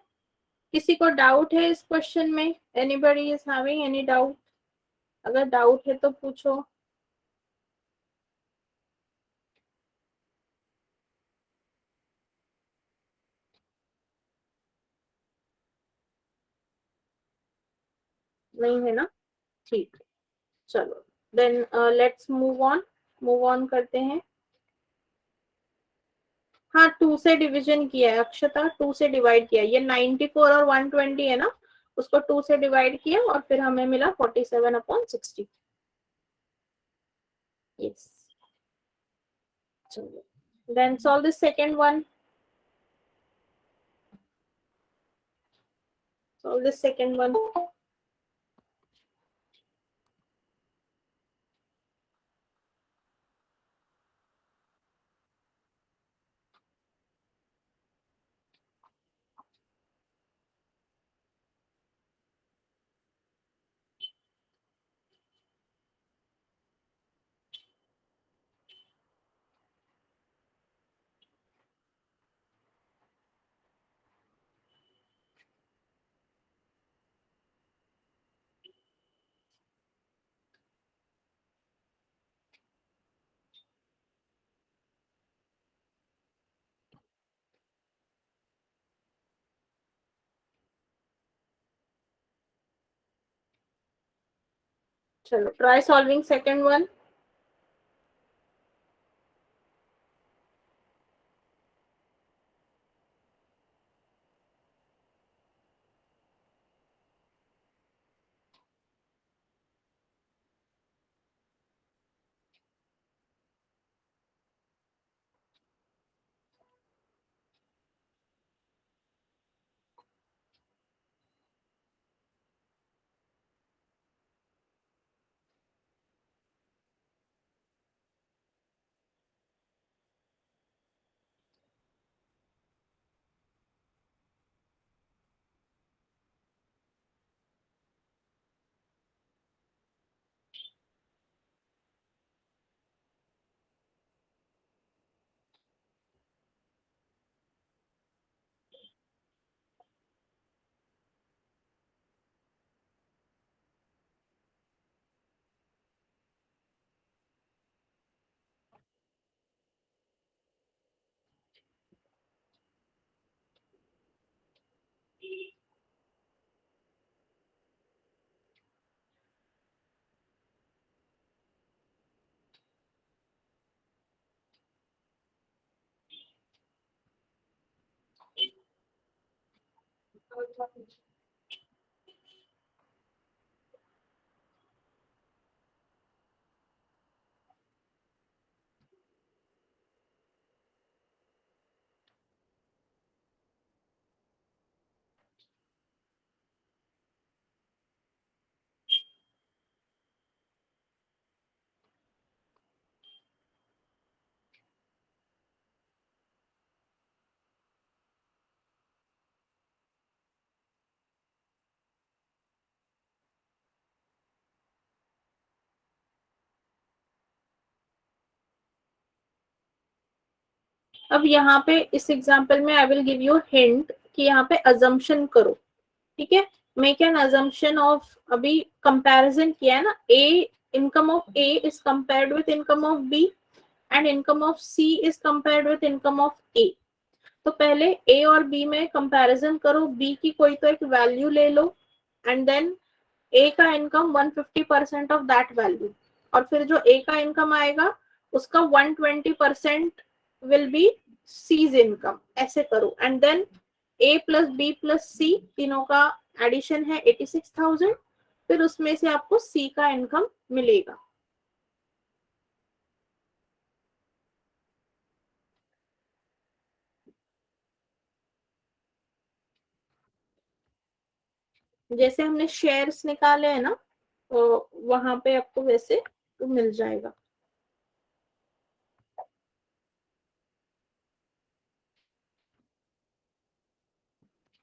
Speaker 1: किसी को डाउट है इस क्वेश्चन में? Anybody is having any doubt? अगर डाउट है तो पूछो। नहीं है ना? ठीक है, चलो देन लेट्स मूव ऑन करते हैं। हाँ, 2 से डिवीजन किया है अक्षता, 2 से डिवाइड किया है। ये 94 और 120 है ना, उसको 2 से डिवाइड किया और फिर हमें मिला 47/60। यस, चलो then solve this second one. Solve this second one. चलो ट्राई सॉल्विंग सेकंड वन। अब यहाँ पे इस एग्जांपल में I will give you hint कि यहाँ पे अजम्पशन करो। ठीक है, मेक एन अजम्पशन ऑफ, अभी कंपैरिजन किया है ना, A income of A is compared with income of B and income of C is compared with income of A. तो पहले ए और बी में कंपैरिजन करो, बी की कोई तो एक वैल्यू ले लो एंड देन ए का इनकम 150% ऑफ दैट वैल्यू, और फिर जो ए का इनकम आएगा उसका 120% विल बी सीज इनकम। ऐसे करो and then A plus B plus C तीनों का एडिशन है 86,000, फिर उसमें से आपको सी का इनकम मिलेगा। जैसे हमने शेयर्स निकाले हैं ना, तो वहां पे आपको वैसे तो मिल जाएगा।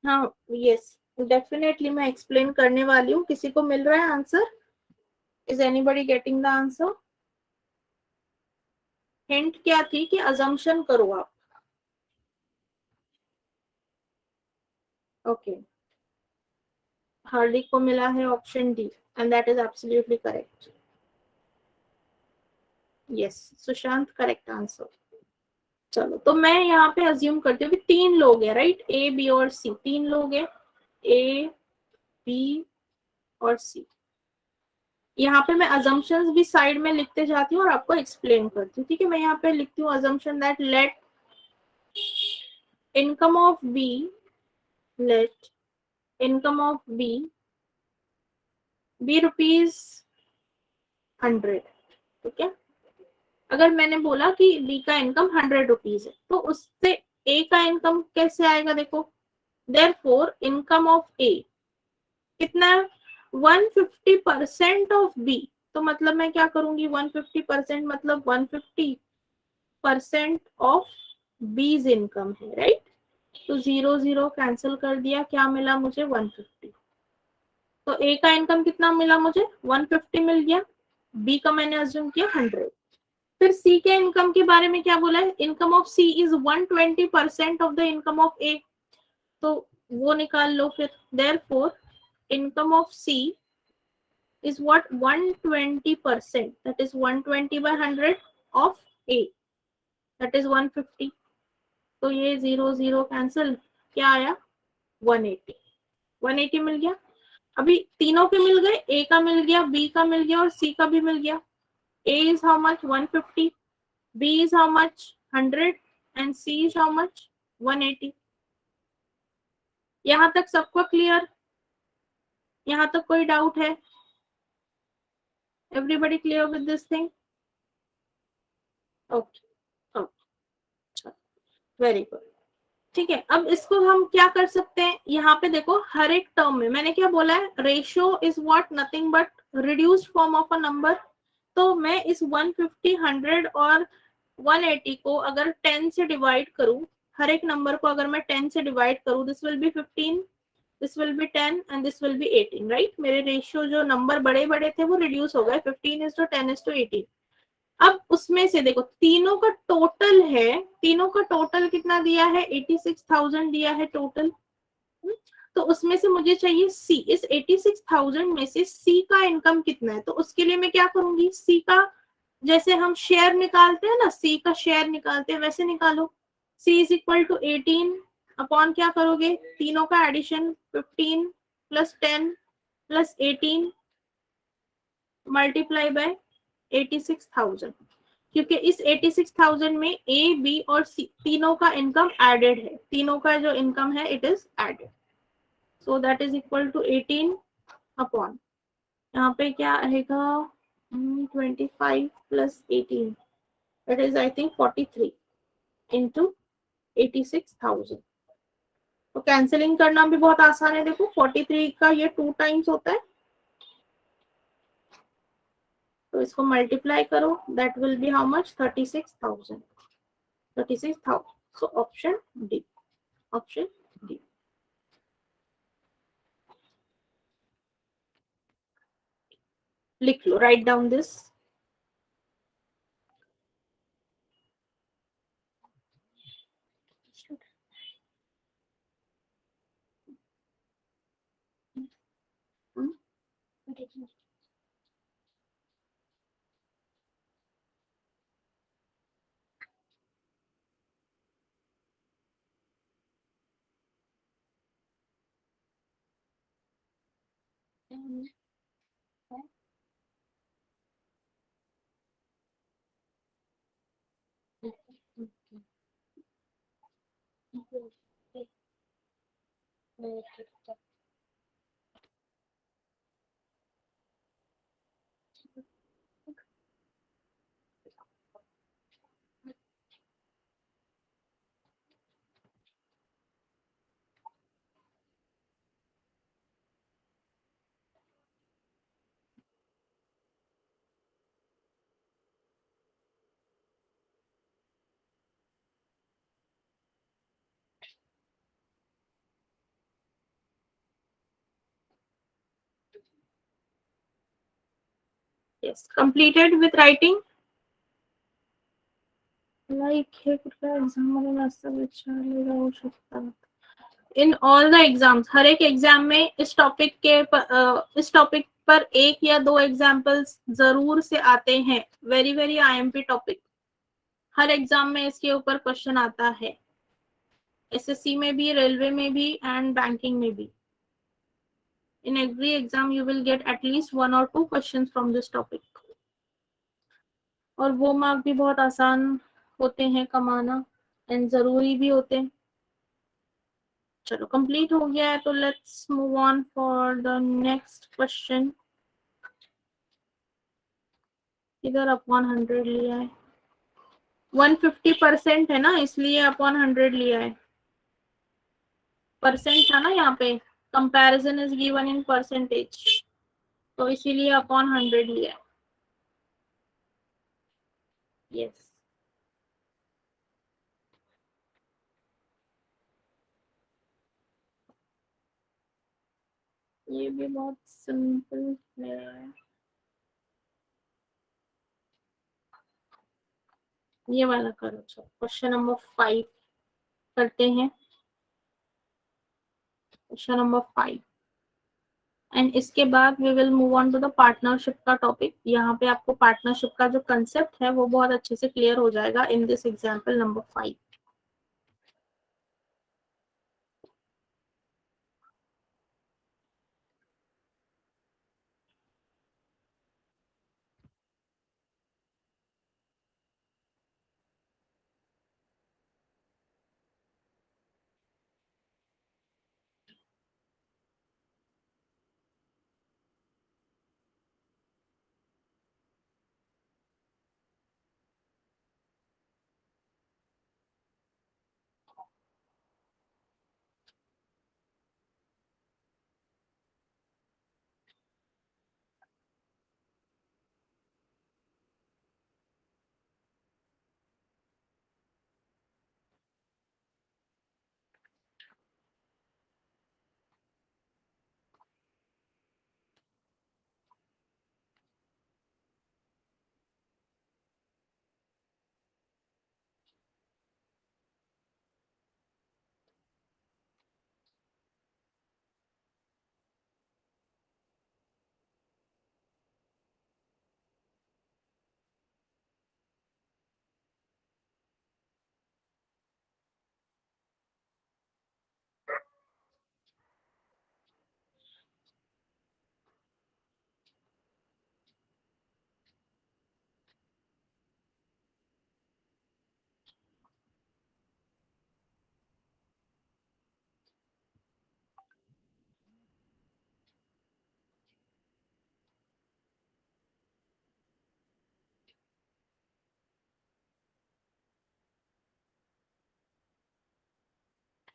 Speaker 1: हाँ, यस, डेफिनेटली मैं एक्सप्लेन करने वाली हूँ। किसी को मिल रहा है answer? Is anybody getting the answer? Hint क्या थी कि अजम्पशन करो आप। ओके, हार्दिक को मिला है option D and that is absolutely correct. Yes, Sushant correct answer. चलो, तो मैं यहाँ पे अज्यूम करती हूँ कि 3 लोग हैं, राइट? ए, बी और सी, 3 लोग हैं, ए, बी और सी. यहाँ पे मैं अजम्पशंस भी साइड में लिखते जाती हूँ और आपको एक्सप्लेन करती हूँ. ठीक है, मैं यहाँ पे लिखती हूँ assumption that let income of B, let income of B be ₹100. ठीक है, अगर मैंने बोला कि बी का इनकम ₹100 है, तो उससे ए का इनकम कैसे आएगा? देखो, देयरफॉर इनकम ऑफ ए कितना है? 150% ऑफ बी. तो मतलब मैं क्या करूंगी? 150% मतलब 150% ऑफ बीज इनकम है, राइट? तो 0 0 कैंसिल कर दिया, क्या मिला मुझे? 150. तो ए का इनकम कितना मिला मुझे? 150 मिल गया. बी का मैंने अज्यूम किया 100. फिर सी के इनकम के बारे में क्या बोला है? Income of C is 120% of the income of A. तो वो निकाल लो फिर. Therefore income of C is what? 120%. That is 120 by 100 of A. That is 150. तो ये 0 0 कैंसिल, क्या आया? 180. 180 मिल गया. अभी तीनों के मिल गए, ए का मिल गया, बी का मिल गया और सी का भी मिल गया. A is how much? 150. B is how much? 100. And C is how much? 180. यहाँ तक सबको क्लियर? यहाँ तक कोई डाउट है? Everybody clear with this thing? Okay, okay, very good. ठीक है, अब इसको हम क्या कर सकते हैं? यहाँ पे देखो, हर एक टर्म में मैंने क्या बोला है? Ratio is what? Nothing but reduced form of a number. तो मैं इस 150, 100 और 180 को अगर 10 से डिवाइड करूं, हर एक नंबर को अगर मैं 10 से डिवाइड करूं, this will B 15, this will B 10 and this will B 18, right? मेरे रेशियो जो नंबर बड़े बड़े थे वो रिड्यूस हो गए. 15:10:18. अब उसमें से देखो, तीनों का टोटल है, तीनों का टोटल कितना दिया है? 86,000 दिया है टोटल. तो उसमें से मुझे चाहिए सी. इस 86,000 में से सी का इनकम कितना है? तो उसके लिए मैं क्या करूंगी? सी का, जैसे हम शेयर निकालते हैं ना, सी का शेयर निकालते हैं, वैसे निकालो. C is equal to 18 upon क्या करोगे? तीनों का addition, 15 plus 10 plus 18 multiply by 86,000. क्योंकि इस 86,000 में ए, बी और सी तीनों का इनकम एडेड है. तीनों का जो इनकम है it is added. So that is equal to 18 upon, यहाँ पे क्या आएगा? 25 plus 18, it is I think 43 into 86,000. तो कैंसिलिंग करना भी बहुत आसान है. देखो, 43 का ये 2 टाइम्स होता है, तो इसको मल्टीप्लाई करो. That will be how much? 36,000. 36,000. So option D, option D. लिख लो, write down this. Yes, completed with writing. Like हे कुठल्या एक्झाम मध्ये नसतं विचारले जाऊ शकतात. इन ऑल द एग्जाम्स, हर एक एग्जाम में इस टॉपिक पर एक या दो एग्जाम्पल्स जरूर से आते हैं। वेरी वेरी आईएमपी टॉपिक, हर एग्जाम में इसके ऊपर क्वेश्चन आता है, एसएससी में भी, रेलवे में भी एंड बैंकिंग में भी। In every exam you will get at least 1 or 2 questions from this topic. और वो मार्क भी बहुत आसान होते हैं कमाना एंड जरूरी भी होते हैं। चलो कंप्लीट हो गया है, तो let's move on for the next question. इधर अपॉन 100 लिया है, 150% है ना, इसलिए अपॉन 100 लिया है। परसेंट था ना यहाँ पे, comparison is given in percentage, तो इसीलिए अपॉन 100 लिया है। यस, ये भी बहुत सिंपल है। ये वाला करो, क्वेश्चन नंबर 5 करते हैं। क्वेश्चन नंबर 5 एंड इसके बाद we will move on to the partnership का टॉपिक। यहाँ पे आपको पार्टनरशिप का जो कंसेप्ट है वो बहुत अच्छे से क्लियर हो जाएगा in this example number 5।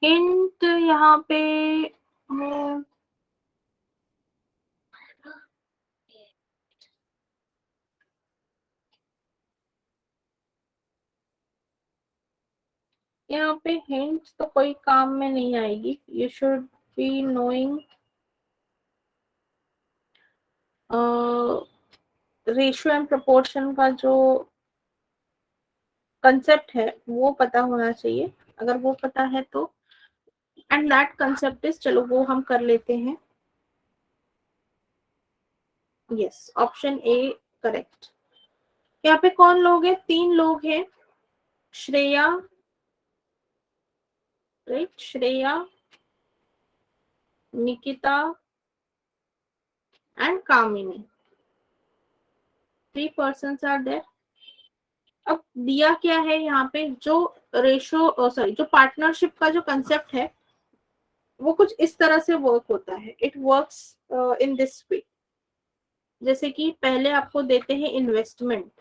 Speaker 1: Hint यहाँ पे है, यहाँ पे हिंट तो कोई काम में नहीं आएगी। You should be knowing ratio and proportion का जो कंसेप्ट है वो पता होना चाहिए। अगर वो पता है तो, एंड दैट कंसेप्ट इज, चलो वो हम कर लेते हैं। Yes, option A correct. यहाँ पे कौन लोग हैं? 3 लोग हैं, Shreya, right, Shreya, Nikita and Kamini. 3 persons are there. अब दिया क्या है यहाँ पे, जो रेशो सॉरी जो पार्टनरशिप का जो कंसेप्ट है वो कुछ इस तरह से वर्क होता है। It works in this way, जैसे कि पहले आपको देते हैं इन्वेस्टमेंट,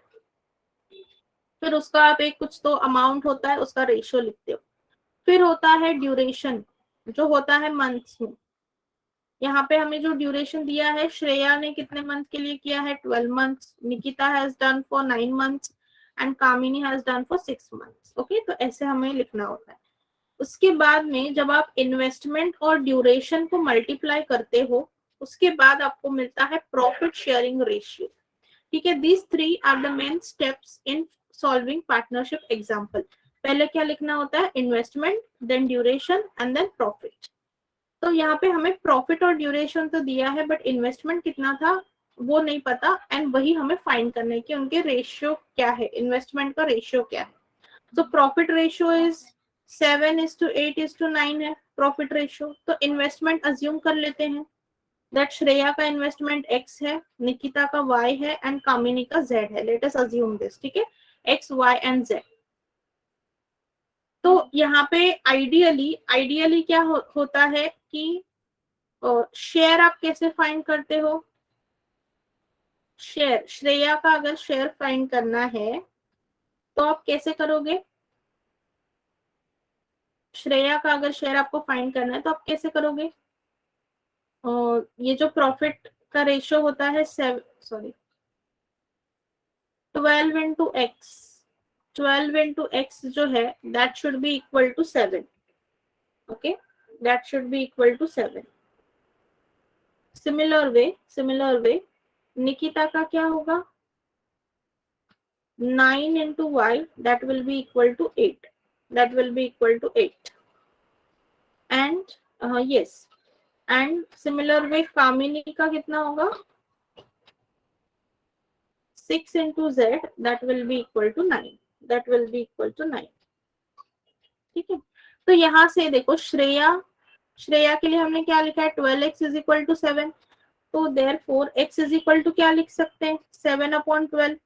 Speaker 1: फिर उसका आप एक कुछ तो अमाउंट होता है उसका रेशियो लिखते हो, फिर होता है ड्यूरेशन जो होता है मंथ्स में। यहाँ पे हमें जो ड्यूरेशन दिया है, श्रेया ने कितने मंथ के लिए किया है? 12 months, Nikita has done for 9 months and Kamini has done for 6 months. Okay, तो ऐसे हमें लिखना होता है। उसके बाद में जब आप इन्वेस्टमेंट और ड्यूरेशन को मल्टीप्लाई करते हो, उसके बाद आपको मिलता है प्रॉफिट शेयरिंग रेशियो। ठीक है, these 3 are the main steps in solving partnership example. पहले क्या लिखना होता है, investment, then duration and then profit. तो यहाँ पे हमें प्रॉफिट और ड्यूरेशन तो दिया है, बट इन्वेस्टमेंट कितना था वो नहीं पता, एंड वही हमें फाइंड करना है कि उनके रेशियो क्या है, इन्वेस्टमेंट का रेशियो क्या है। तो प्रॉफिट रेशियो इज 7:8:9 है प्रॉफिट रेशियो। तो इन्वेस्टमेंट अज्यूम कर लेते हैं दैट श्रेया का इन्वेस्टमेंट x है, निकिता का y है एंड कामिनी का z है। लेट अस अज्यूम दिस, ठीक है, x, y एंड z। तो यहाँ पे आइडियली क्या होता है कि शेयर आप कैसे फाइंड करते हो, शेयर, श्रेया का अगर शेयर फाइंड करना है तो आप कैसे करोगे, श्रेया का अगर शेयर आपको फाइंड करना है तो आप कैसे करोगे, ये जो प्रॉफिट का रेशियो होता है 12 into x, 12 into x जो है that should be equal to 7, okay, that should be equal to 7। Similar way Nikita का क्या होगा, 9 into y, that will be equal to 8, that will be equal to 8, and yes, and similar way कामिनी का कितना होगा, 6 into z, that will be equal to 9, that will be equal to 9, ठीक है। तो यहाँ से देखो श्रेया के लिए हमने क्या लिखा है, 12x is equal to 7, तो therefore x is equal to क्या लिख सकते हैं, 7/12।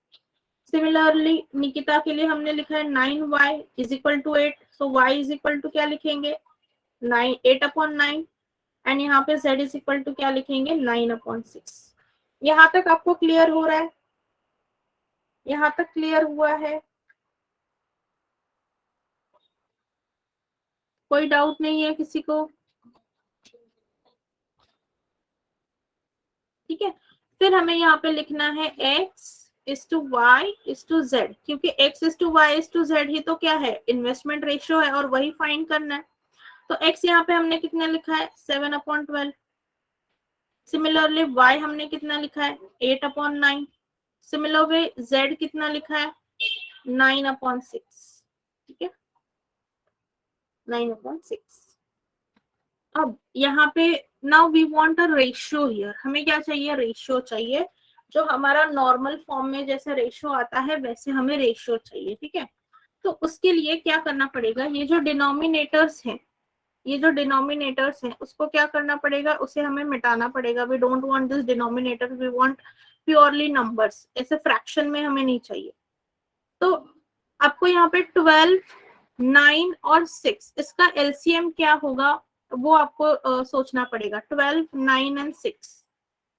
Speaker 1: सिमिलरली निकिता के लिए हमने लिखा है 9y is equal to 8, so y is equal to क्या लिखेंगे, 8/9, एंड यहाँ पे z is equal to क्या लिखेंगे, 9/6। यहाँ तक आपको क्लियर हो रहा है, यहाँ तक क्लियर हुआ है, कोई डाउट नहीं है किसी को, ठीक है। फिर हमें यहाँ पे लिखना है x is to y is to z, क्योंकि x is to y is to z ही तो क्या है, इन्वेस्टमेंट रेशियो है, और वही फाइंड करना है। तो x यहाँ पे हमने कितना लिखा है, 7/12। सिमिलरली y हमने कितना लिखा है, 8/9। सिमिलर वे z कितना लिखा है, 9/6, ठीक है, 9/6। अब यहाँ पे now we want a ratio here, हमें क्या चाहिए, रेशियो चाहिए, जो हमारा नॉर्मल फॉर्म में जैसे रेशियो आता है वैसे हमें रेशियो चाहिए, ठीक है। तो उसके लिए क्या करना पड़ेगा, ये जो डिनोमिनेटर्स हैं, ये जो डिनोमिनेटर्स हैं उसको क्या करना पड़ेगा, उसे हमें मिटाना पड़ेगा। We don't want this denominator, we want purely numbers, ऐसे फ्रैक्शन में हमें नहीं चाहिए। तो आपको यहाँ पे 12, 9 और 6, इसका एलसीएम क्या होगा वो आपको सोचना पड़ेगा। 12, 9 एंड 6,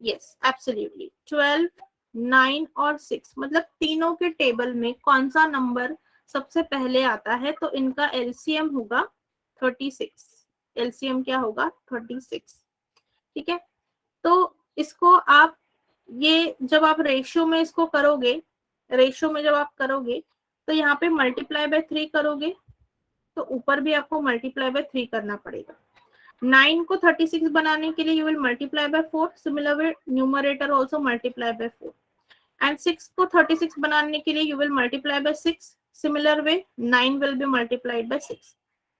Speaker 1: यस एब्सोल्युटली 12, 9 और 6, मतलब तीनों के टेबल में कौन सा नंबर सबसे पहले आता है, तो इनका एलसीएम होगा 36। एलसीएम क्या होगा, 36, ठीक है। तो इसको आप, ये जब आप रेशियो में इसको करोगे, रेशियो में जब आप करोगे तो यहाँ पे मल्टीप्लाई बाय 3 करोगे, तो ऊपर भी आपको मल्टीप्लाई बाय 3 करना पड़ेगा। 9 को 36 बनाने के लिए you will multiply by 4, similar way numerator also multiply by 4, and 6 को 36 बनाने के लिए you will multiply by 6, similar way 9 will be multiplied by 6।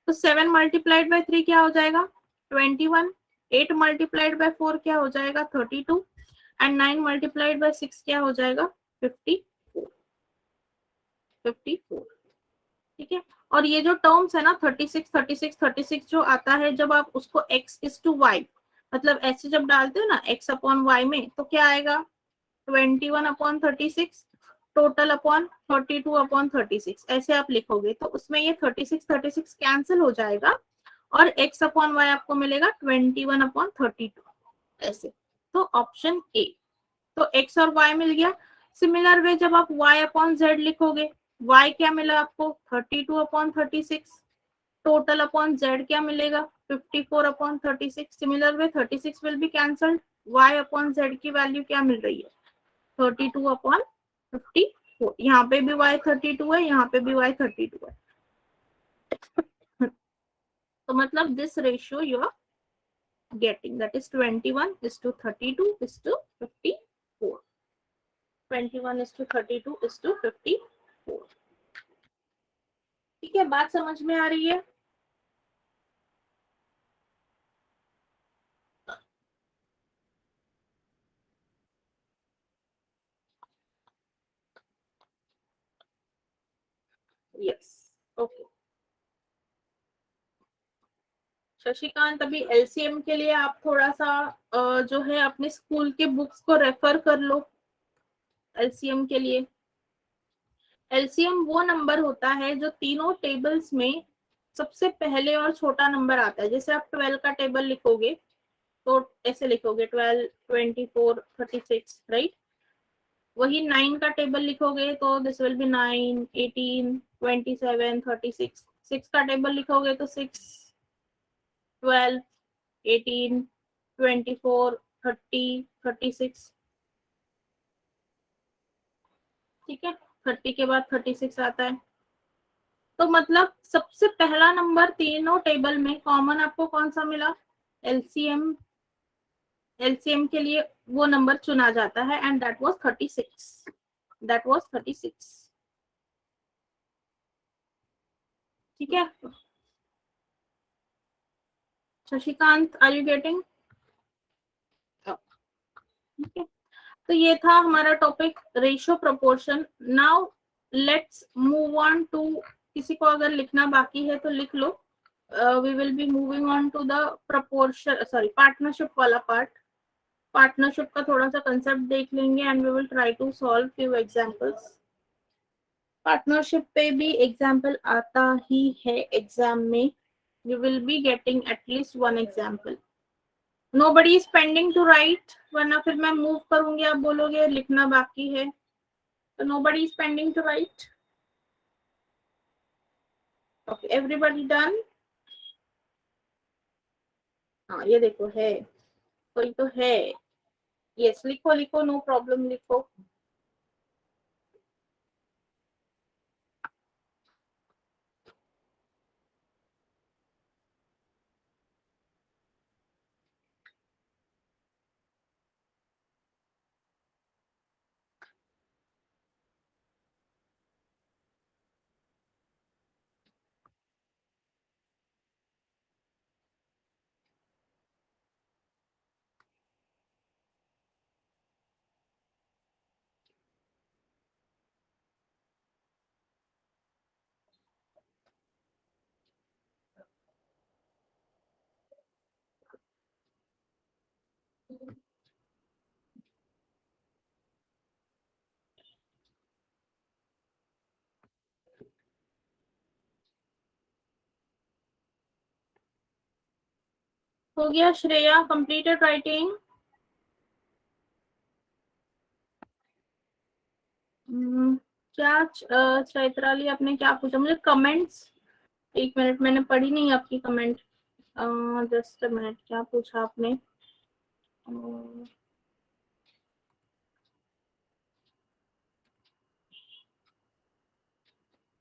Speaker 1: तो 7 मल्टीप्लाइड बाय 3 क्या हो जाएगा, 21, 8 मल्टीप्लाइड बाय 4 क्या हो जाएगा, 32, एंड 9 मल्टीप्लाइड बाय 6 क्या हो जाएगा, 54, 54, ठीक है। और ये जो टर्म्स है ना 36, 36, 36 जो आता है, जब आप उसको x is to y, मतलब ऐसे जब डालते हो ना x अपॉन y में, तो क्या आएगा, 21/36 टोटल अपॉन 32/36, ऐसे आप लिखोगे। तो उसमें ये 36, 36 कैंसिल हो जाएगा, और x अपॉन y आपको मिलेगा 21/32, ऐसे। तो ऑप्शन ए, तो x और y मिल गया। सिमिलर वे जब आप y अपॉन z लिखोगे, y क्या मिला आपको, 32/36, टोटल अपॉन z क्या मिलेगा, 54/36। Similar way 36 will be cancelled, y upon z की वैल्यू क्या मिल रही है, 32/54। यहाँ पे भी y 32 है, यहाँ पे भी y 32 है। तो मतलब this ratio you are getting, that is 21:32:54, 21:32:54, ठीक है, बात समझ में आ रही है? Yes, okay. शशिकांत, अभी एलसीएम के लिए आप थोड़ा सा जो है अपने स्कूल के बुक्स को रेफर कर लो। एलसीएम के लिए, एलसीएम वो नंबर होता है जो तीनों टेबल्स में सबसे पहले और छोटा नंबर आता है। जैसे आप 12 का टेबल लिखोगे तो ऐसे लिखोगे 12, 24, 36, राइट। वही 9 का टेबल लिखोगे तो दिस विल बी 9, 18, 27, 36। 6 का टेबल लिखोगे तो 6, 12, 18, 24, 30, 36। ठीक है, 30 के बाद 36 आता है। तो मतलब सबसे पहला नंबर तीनों टेबल में कॉमन आपको कौन सा मिला? एलसीएम। एलसीएम के लिए वो नंबर चुना जाता है and that was 36। That was 36। ठीक है शशिकांत, आर यू गेटिंग? ठीक है, तो ये था हमारा topic ratio proportion. Now let's move on to, किसी को अगर लिखना बाकी है तो लिख लो। We will be moving on to the proportion, sorry, partnership वाला पार्ट। पार्टनरशिप का थोड़ा सा कंसेप्ट देख लेंगे and we will try to solve few examples. Partnership पे भी एग्जाम्पल आता ही है एग्जाम में। You will be getting at least one example. Nobody is pending to write, वरना फिर मैं मूव करूंगी, आप बोलोगे लिखना बाकी है। तो nobody is pending to write. Okay, everybody done? हाँ, ये देखो है, कोई तो है। यस, लिखो लिखो, नो प्रॉब्लम, लिखो। हो गया श्रेया, कंप्लीटेड राइटिंग? क्या चैत्राली, आपने क्या पूछा मुझे? कमेंट्स, एक मिनट, मैंने पढ़ी नहीं आपकी कमेंट। जस्ट अ मिनट, क्या पूछा आपने?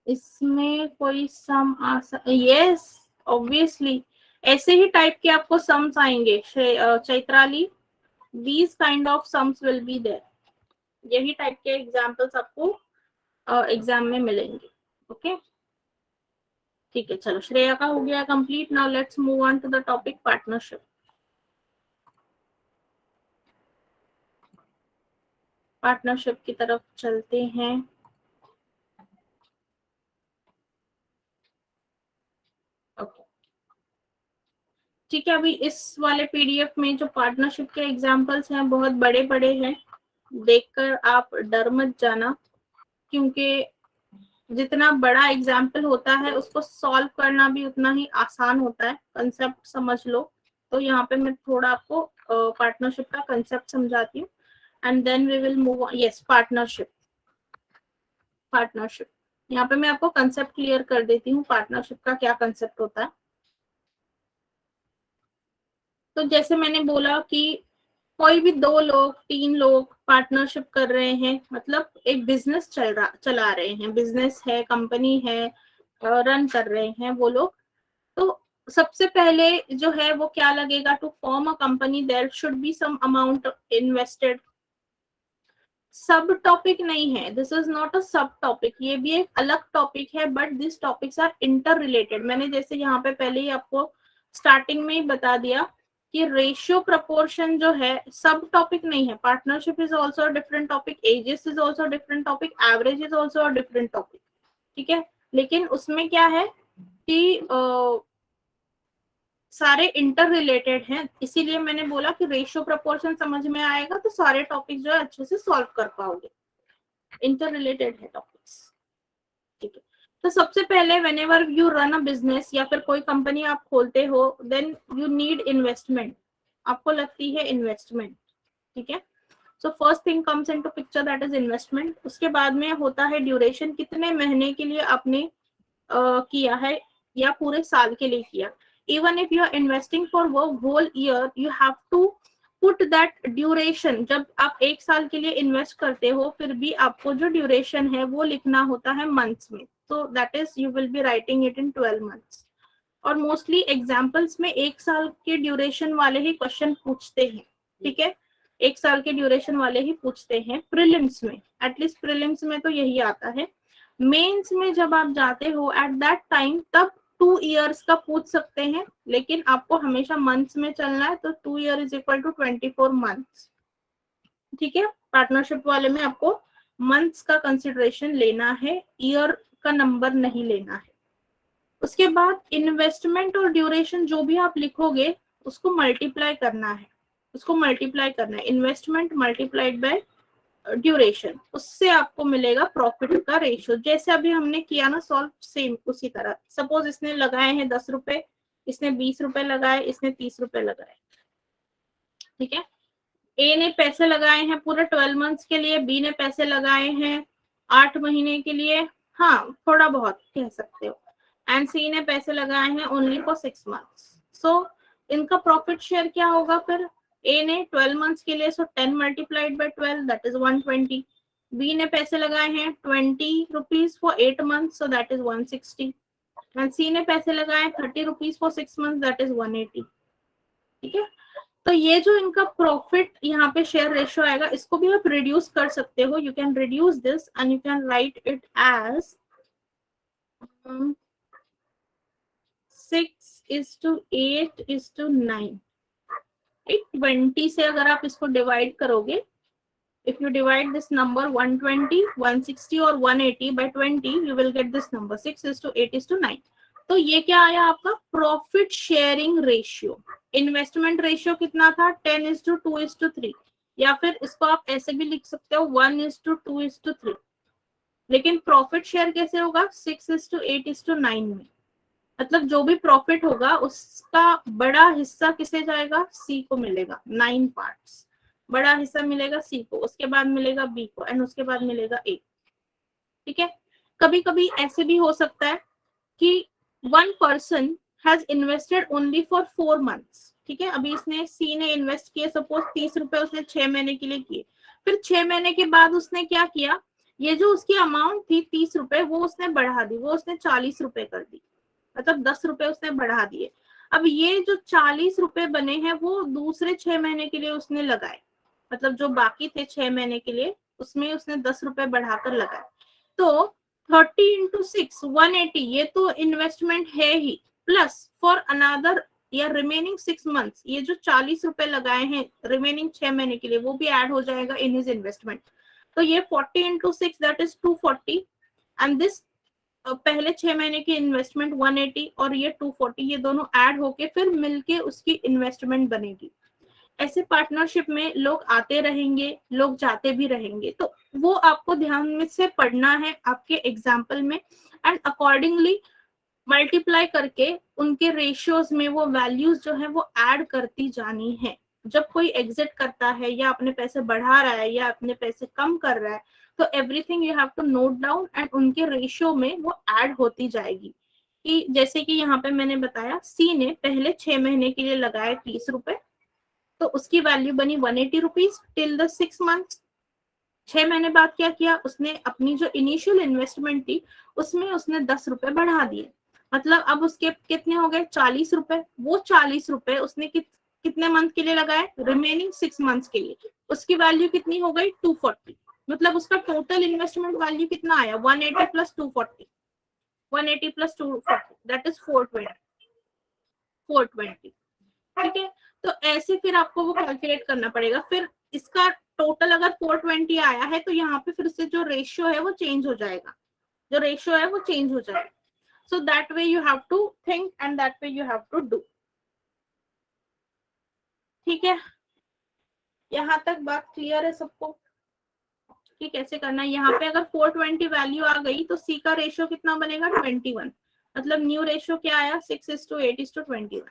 Speaker 1: इसमें कोई सम आ यस, ऑब्वियसली ऐसे ही टाइप के आपको सम्स आएंगे Chaitrali. these kind of sums will be there। यही टाइप के एग्जाम्पल्स आपको एग्जाम में मिलेंगे। ओके, ठीक है, चलो श्रेया का हो गया complete. Now let's move on to the topic partnership. Partnership की तरफ चलते हैं। ओके, ठीक है, अभी इस वाले पीडीएफ में जो पार्टनरशिप के एग्जाम्पल्स हैं बहुत बड़े बड़े हैं, देखकर आप डर मत जाना, क्योंकि जितना बड़ा एग्जाम्पल होता है उसको सॉल्व करना भी उतना ही आसान होता है। कंसेप्ट समझ लो। तो यहाँ पे मैं थोड़ा आपको पार्टनरशिप का कंसेप्ट समझाती हूँ and then we will move. Yes, partnership. Partnership, यहाँ पे मैं आपको कंसेप्ट क्लियर कर देती हूँ पार्टनरशिप का क्या कंसेप्ट होता है। तो जैसे मैंने बोला कि कोई भी दो लोग, तीन लोग पार्टनरशिप कर रहे हैं, मतलब एक बिजनेस चला रहे हैं, बिजनेस है, कंपनी है, रन कर रहे हैं वो लोग। तो सबसे पहले जो है वो क्या लगेगा? To form a company there should be some amount invested. सब टॉपिक नहीं है, दिस इज नॉट अ सब टॉपिक, ये भी एक अलग टॉपिक है, but this topics are interrelated. मैंने जैसे यहाँ पे पहले ही आपको स्टार्टिंग में ही बता दिया कि रेशियो प्रपोर्शन जो है सब टॉपिक नहीं है। Partnership is also a different topic, ages is also different topic, average is also a different topic, ठीक है। लेकिन उसमें क्या है कि सारे इंटर रिलेटेड हैं, इसीलिए मैंने बोला कि रेशियो प्रपोर्शन समझ में आएगा तो सारे टॉपिक जो है अच्छे से सॉल्व कर पाओगे, इंटर रिलेटेड है टॉपिक्स, ठीक है। तो सबसे पहले when ever you run a business या फिर कोई कंपनी आप खोलते हो, देन यू नीड इन्वेस्टमेंट, आपको लगती है इन्वेस्टमेंट, ठीक है। So first thing comes into picture, that is investment. उसके बाद में होता है ड्यूरेशन, कितने महीने के लिए आपने किया है या पूरे साल के लिए किया। Even if you are investing for whole year, you have to put that duration. जब आप एक साल के लिए इन्वेस्ट करते हो फिर भी आपको जो ड्यूरेशन है वो लिखना होता है मंथ्स में, तो that is you will be writing it in 12 months. और मोस्टली एग्जाम्पल्स में एक साल के ड्यूरेशन वाले ही क्वेश्चन पूछते हैं, ठीक है, एक साल के ड्यूरेशन वाले ही पूछते हैं प्रीलिम्स में, एटलीस्ट प्रीलिम्स में तो यही आता है। मेंस में जब आप जाते हो एट दैट टाइम, तब 2 इयर्स का पूछ सकते हैं, लेकिन आपको हमेशा मंथ्स में चलना है, तो 2 year is equal to 24 months, ठीक है। पार्टनरशिप वाले में आपको मंथ्स का कंसिडरेशन लेना है, ईयर का नंबर नहीं लेना है। उसके बाद इन्वेस्टमेंट और ड्यूरेशन जो भी आप लिखोगे उसको मल्टीप्लाई करना है, उसको मल्टीप्लाई करना है, इन्वेस्टमेंट मल्टीप्लाइड बाय ड्यूरेशन, उससे आपको मिलेगा प्रॉफिट का रेशियो। जैसे अभी हमने किया ना सॉल्व, सेम उसी तरह। सपोज इसने लगाए हैं 10 रुपए, इसने 20 रुपए लगाए, इसने 30 रुपए लगाए, ठीक है। ए ने पैसे लगाए हैं पूरे 12 मंथ्स के लिए, बी ने पैसे लगाए हैं 8 महीने के लिए, हाँ थोड़ा बहुत कह सकते हो, एंड सी ने पैसे लगाए हैं ओनली फॉर 6 मंथ्स। सो इनका प्रॉफिट शेयर क्या होगा फिर, ए ने 12 मंथ्स के लिए, so 10 multiplied by 12 that is 120। B ने पैसे लगाए हैं 20 rupees for 8 months, so that is 160, and C ने पैसे लगाए 30 rupees for 6 months, that is 180, ठीक है। तो ये जो इनका प्रॉफिट यहाँ पे शेयर रेशियो आएगा, इसको भी आप रिड्यूस कर सकते हो, you can reduce this and you can write it as 6:8:9। 20 से अगर आप इसको डिवाइड करोगे, if you divide this number 120, 160 और 180 by 20, you will get this number 6:8:9। तो ये क्या आया आपका profit sharing ratio. Investment ratio कितना था 10:2:3, या फिर इसको आप ऐसे भी लिख सकते हो 1:2:3, लेकिन प्रॉफिट शेयर कैसे होगा 6:8:9 में। मतलब जो भी प्रॉफिट होगा उसका बड़ा हिस्सा किसे जाएगा, सी को मिलेगा, 9 पार्ट्स, बड़ा हिस्सा मिलेगा सी को, उसके बाद मिलेगा बी को, एंड उसके बाद मिलेगा ए, ठीक है। कभी कभी ऐसे भी हो सकता है कि one person has invested only for 4 months, ठीक है। अभी इसने सी ने इन्वेस्ट किए सपोज 30 रुपए, उसने 6 महीने के लिए किए, फिर 6 महीने के बाद उसने क्या किया, ये जो उसकी अमाउंट थी 30 रुपए वो उसने बढ़ा दी, वो उसने 40 रुपए कर दी, मतलब 10 रुपए उसने बढ़ा दिए। अब ये जो 40 रुपए बने हैं वो दूसरे 6 महीने के लिए उसने लगाए, मतलब जो बाकी थे 6 महीने के लिए उसमें उसने 10 रुपए बढ़ाकर लगाए। तो 30 इंटू 6 180, ये तो इन्वेस्टमेंट है ही, प्लस फॉर अनदर या रिमेनिंग 6 मंथ्स ये जो 40 रुपए लगाए हैं रिमेनिंग 6 महीने के लिए वो भी ऐड हो जाएगा इन हिज इन्वेस्टमेंट। तो ये 40 into 6 that is 240, and this पहले 6 महीने की इन्वेस्टमेंट 180 और ये 240, ये दोनों ऐड होके फिर मिलके उसकी इन्वेस्टमेंट बनेगी। ऐसे पार्टनरशिप में लोग आते रहेंगे, लोग जाते भी रहेंगे, तो वो आपको ध्यान में से पढ़ना है आपके एग्जाम्पल में, एंड अकॉर्डिंगली मल्टीप्लाई करके उनके रेशियोज में वो वैल्यूज जो है वो ऐड करती जानी है। जब कोई एग्जिट करता है या अपने पैसे बढ़ा रहा है या अपने पैसे कम कर रहा है, तो everything you have to note down and उनके रेशियो में वो ऐड होती जाएगी। कि जैसे कि यहाँ पे मैंने बताया सी ने पहले 6 महीने के लिए लगाए 30 रुपए, तो उसकी वैल्यू बनी 180 रुपीज टिल द 6 मंथ्स। 6 महीने बाद क्या किया उसने, अपनी जो इनिशियल इन्वेस्टमेंट थी उसमें उसने 10 रुपए बढ़ा दिए, मतलब अब उसके कितने हो गए 40 रुपए। वो 40 रुपए उसने कितने मंथ के लिए लगाए, रिमेनिंग 6 मंथ्स के लिए, उसकी वैल्यू कितनी हो गई 240। मतलब उसका टोटल इन्वेस्टमेंट वैल्यू कितना आया, 180 प्लस 240, 180 प्लस 240 दैट इज 420, 420। ठीक है, तो ऐसे फिर आपको वो कैलकुलेट करना पड़ेगा। फिर इसका टोटल अगर 420 आया है तो यहाँ पे फिर से जो रेशियो है वो चेंज हो जाएगा, जो रेशियो है वो चेंज हो जाएगा। So that way you have to think and that way you have to do. ठीक है, यहाँ तक बात क्लियर है सबको कि कैसे करना है। यहाँ पे अगर 420 वैल्यू आ गई तो सी का रेशियो कितना बनेगा, 21। मतलब न्यू रेशियो क्या आया, 6:8:21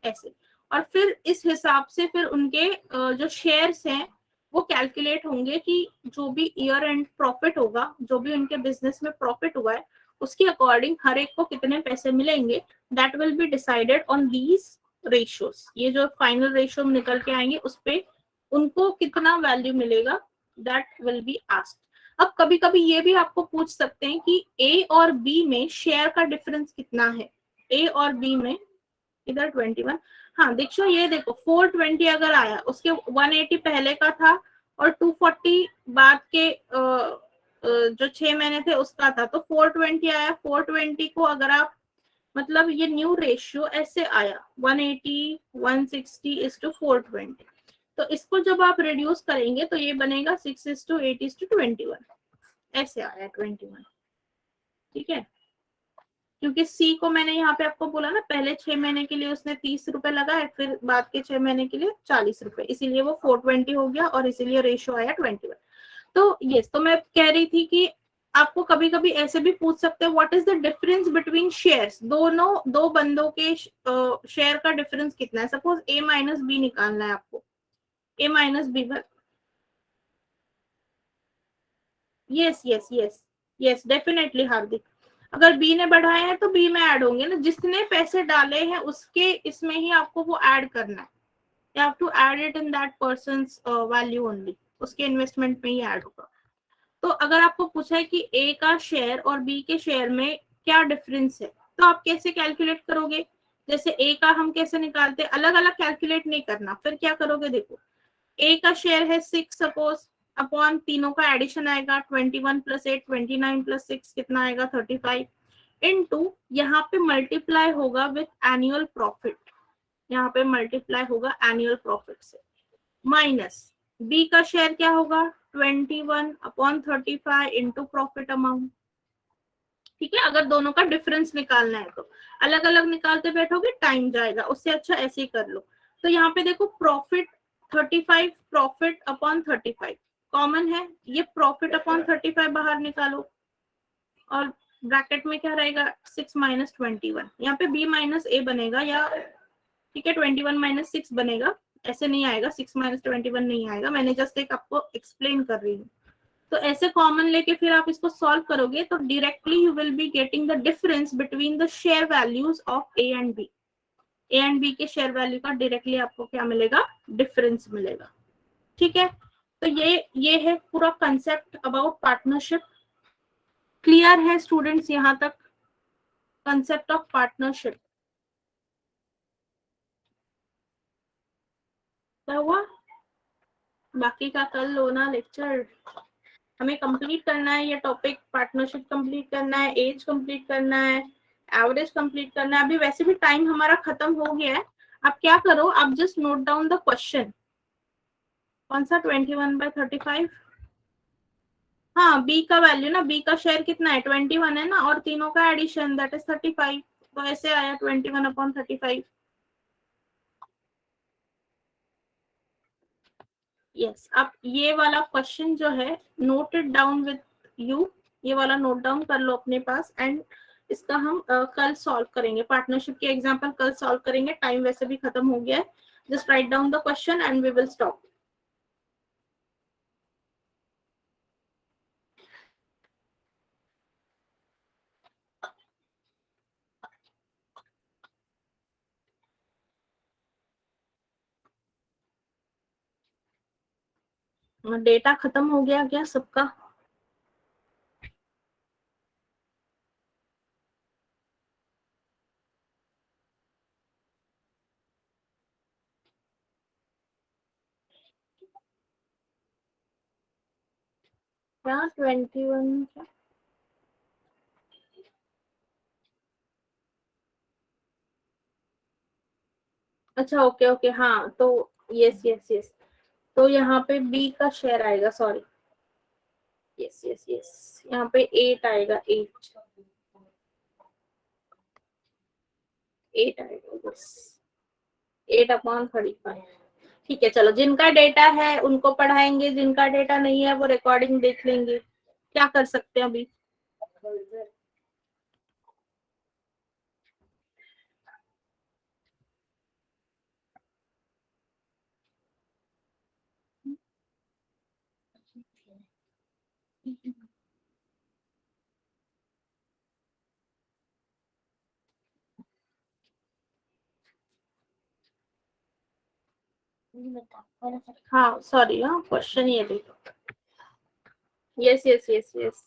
Speaker 1: ऐसे। और फिर इस हिसाब से फिर उनके जो शेयर्स हैं वो कैलकुलेट होंगे कि जो भी ईयर एंड प्रॉफिट होगा, जो भी उनके बिजनेस में प्रॉफिट हुआ है उसके अकॉर्डिंग हर एक को कितने पैसे मिलेंगे, that will be decided on these ratios. ये जो फाइनल रेशियो निकल के आएंगे उस पे उनको कितना वैल्यू मिलेगा, दैट विल बी आस्क्ड। अब कभी कभी ये भी आपको पूछ सकते हैं कि ए और बी में शेयर का डिफरेंस कितना है, ए और बी में, इधर 21। हाँ दीक्षु ये देखो 420 अगर आया, उसके 180 पहले का था और 240 बाद के जो 6 महीने थे उसका था, तो 420 आया। 420 को अगर आप, मतलब ये न्यू रेशियो ऐसे आया 180 160 इज टू 420, तो इसको जब आप रिड्यूस करेंगे तो ये बनेगा 6:8:21, ऐसे आया 21। ठीक है, क्योंकि सी को मैंने यहाँ पे आपको बोला ना, पहले 6 महीने के लिए उसने 30 रुपए लगाए, फिर बाद के 6 महीने के लिए 40 रुपए, इसीलिए वो 420 हो गया और इसीलिए रेशियो आया 21। तो यस, तो मैं कह रही थी कि आपको कभी कभी ऐसे भी पूछ सकते हैं what is the difference between shares, दोनों दो बंदों के शेयर का डिफरेंस कितना है। सपोज ए माइनस बी निकालना है आपको, A minus B. Yes yes yes yes definitely Hardik, अगर बी ने बढ़ाए हैं तो बी में ऐड होंगे ना, जिसने पैसे डाले हैं उसके इसमें ही आपको वो ऐड करना है, you have to add it in that person's value only, उसके इन्वेस्टमेंट में ही ऐड होगा। तो अगर आपको पूछा है कि ए का शेयर और बी के शेयर में क्या डिफरेंस है, तो आप कैसे कैलकुलेट करोगे। जैसे ए का हम कैसे निकालते हैं, अलग अलग कैलकुलेट नहीं करना, फिर क्या करोगे, देखो ए का शेयर है 6 सपोज, अपॉन तीनों का एडिशन आएगा 21 प्लस 8, 29 प्लस 6 कितना आएगा 35, इनटू यहाँ पे मल्टीप्लाई होगा विथ एनुअल प्रॉफिट, यहाँ पे मल्टीप्लाई होगा एनुअल प्रॉफिट से, माइनस बी का शेयर क्या होगा 21/35 इंटू प्रॉफिट अमाउंट। ठीक है, अगर दोनों का डिफरेंस निकालना है तो अलग अलग निकालते बैठोगे टाइम जाएगा, उससे अच्छा ऐसे ही कर लो। तो यहाँ पे देखो प्रॉफिट 35, प्रॉफिट अपॉन 35 कॉमन है, ये प्रॉफिट अपॉन 35 बाहर निकालो और ब्रैकेट में क्या रहेगा 6-21, यहाँ पे बी माइनस ए बनेगा, या ठीक है 21-6 बनेगा, ऐसे नहीं आएगा, 6-21 नहीं आएगा, मैंने जस्ट एक आपको एक्सप्लेन कर रही हूँ। तो ऐसे कॉमन लेके फिर आप इसको सॉल्व करोगे तो directly you will be getting the difference between the share values of A and B, A and B के शेयर वैल्यू का डायरेक्टली आपको क्या मिलेगा, डिफरेंस मिलेगा। ठीक है, तो ये है पूरा कंसेप्ट अबाउट पार्टनरशिप। क्लियर है स्टूडेंट्स यहाँ तक, कंसेप्ट ऑफ पार्टनरशिप क्या हुआ, बाकी का कल लो ना लेक्चर, हमें कंप्लीट करना है ये टॉपिक, पार्टनरशिप कंप्लीट करना है, एज कंप्लीट करना है, एवरेज कंप्लीट करना है। अभी वैसे भी टाइम हमारा खत्म हो गया है, आप क्या करो, आप just note down the question. कौन सा 21/35, हाँ बी का वैल्यू ना, बी का शेयर कितना है 21 है ना, और तीनों का एडिशन दैट इज 35, तो ऐसे आया 21/35। यस, आप ये वाला क्वेश्चन जो है note it down with you, ये वाला नोट डाउन कर लो अपने पास, एंड इसका हम कल सॉल्व करेंगे, पार्टनरशिप के एग्जांपल कल सॉल्व करेंगे, टाइम वैसे भी खत्म हो गया है। Just write down the question and we will stop. Data खत्म हो गया क्या सबका। क्या 21 क्या? अच्छा ओके ओके, हाँ तो यस यस यस, तो यहाँ पे बी का शेयर आएगा, सॉरी, यस यस यस, यहाँ पे 8 आएगा, 8 आएगा बस, 8/35। ठीक है, चलो जिनका डेटा है उनको पढ़ाएंगे, जिनका डेटा नहीं है वो रिकॉर्डिंग देख लेंगे, क्या कर सकते हैं अभी। हाँ सॉरी, हाँ क्वेश्चन ये देखो, yes yes yes yes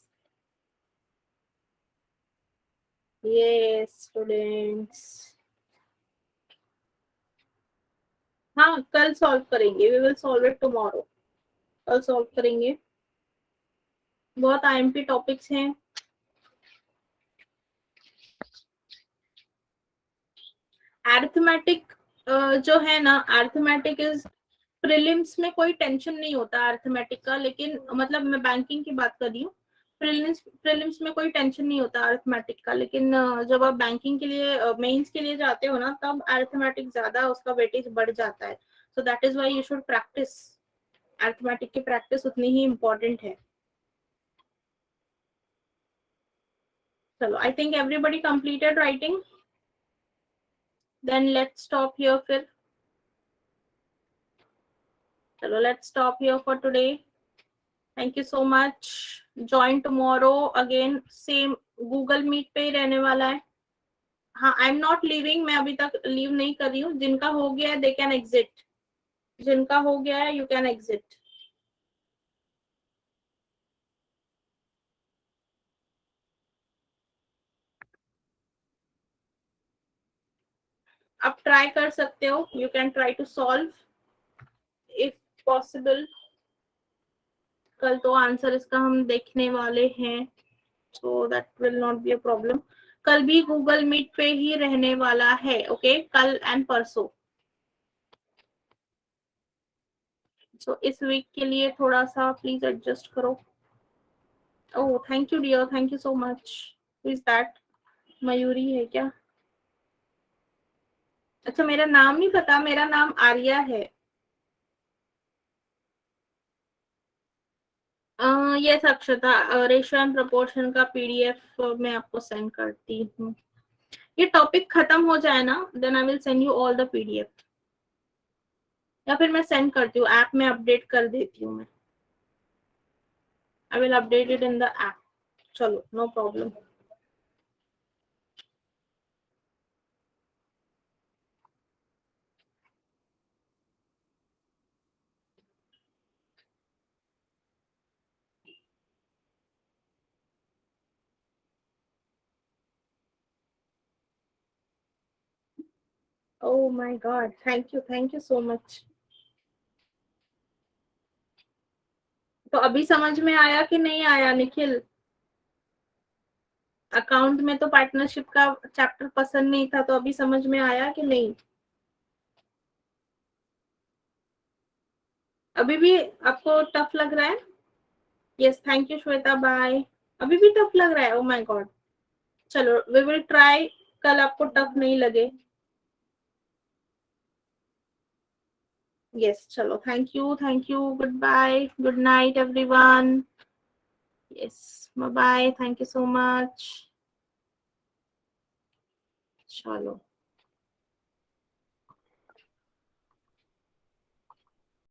Speaker 1: yes students, हाँ कल सॉल्व करेंगे, we will solve it tomorrow, कल सॉल्व करेंगे, बहुत आईएमपी टॉपिक्स हैं। अरिथमेटिक जो है ना, अरिथमेटिक इज, प्रीलिम्स में कोई टेंशन नहीं होता अरिथमेटिक का, लेकिन मतलब मैं बैंकिंग की बात कर रही हूँ, प्रीलिम्स प्रीलिम्स में कोई टेंशन नहीं होता अरिथमेटिक का, लेकिन जब आप बैंकिंग के लिए मेंस के लिए जाते हो ना, तब अरिथमेटिक ज्यादा उसका वेटेज बढ़ जाता है, so that is why you should practice, arithmetic की प्रैक्टिस उतनी ही इम्पोर्टेंट है। चलो, I think everybody completed writing, then let's stop here फिर, चलो let's stop here for today, thank you so much, join tomorrow again, same Google Meet पे ही रहने वाला है। हाँ, आई एम नॉट लीविंग, मैं अभी तक लीव नहीं कर रही हूँ, जिनका हो गया है दे कैन एग्जिट, जिनका हो गया है यू कैन एग्जिट। आप ट्राई कर सकते हो, you can try to solve if possible, कल तो आंसर इसका हम देखने वाले हैं, so that will not be a problem, कल भी गूगल मीट पे ही रहने वाला है, ओके कल एंड परसों, सो इस वीक के लिए थोड़ा सा प्लीज एडजस्ट करो। Oh thank you dear, thank you so much, is that Mayuri है क्या? अच्छा मेरा नाम नहीं पता, मेरा नाम आर्या है। Yes Akshata, ratio and proportion का पीडीएफ मैं आपको सेंड करती हूँ, ये टॉपिक खत्म हो जाए ना, then I will send you all the PDF, या फिर मैं सेंड करती हूँ, ऐप में अपडेट कर देती हूँ मैं, I will update it in the app, चलो no problem. Oh my god, thank you so much. तो अभी समझ में आया कि नहीं आया निखिल? अकाउंट में तो पार्टनरशिप का चैप्टर पसंद नहीं था, तो अभी समझ में आया कि नहीं? अभी भी आपको टफ लग रहा है? Yes thank you Shweta, bye. अभी भी टफ लग रहा है? ओ माय गॉड, चलो वी विल ट्राई, कल आपको टफ नहीं लगे। यस चलो, thank you, good bye, good night everyone, yes bye bye, thank you so much, चलो।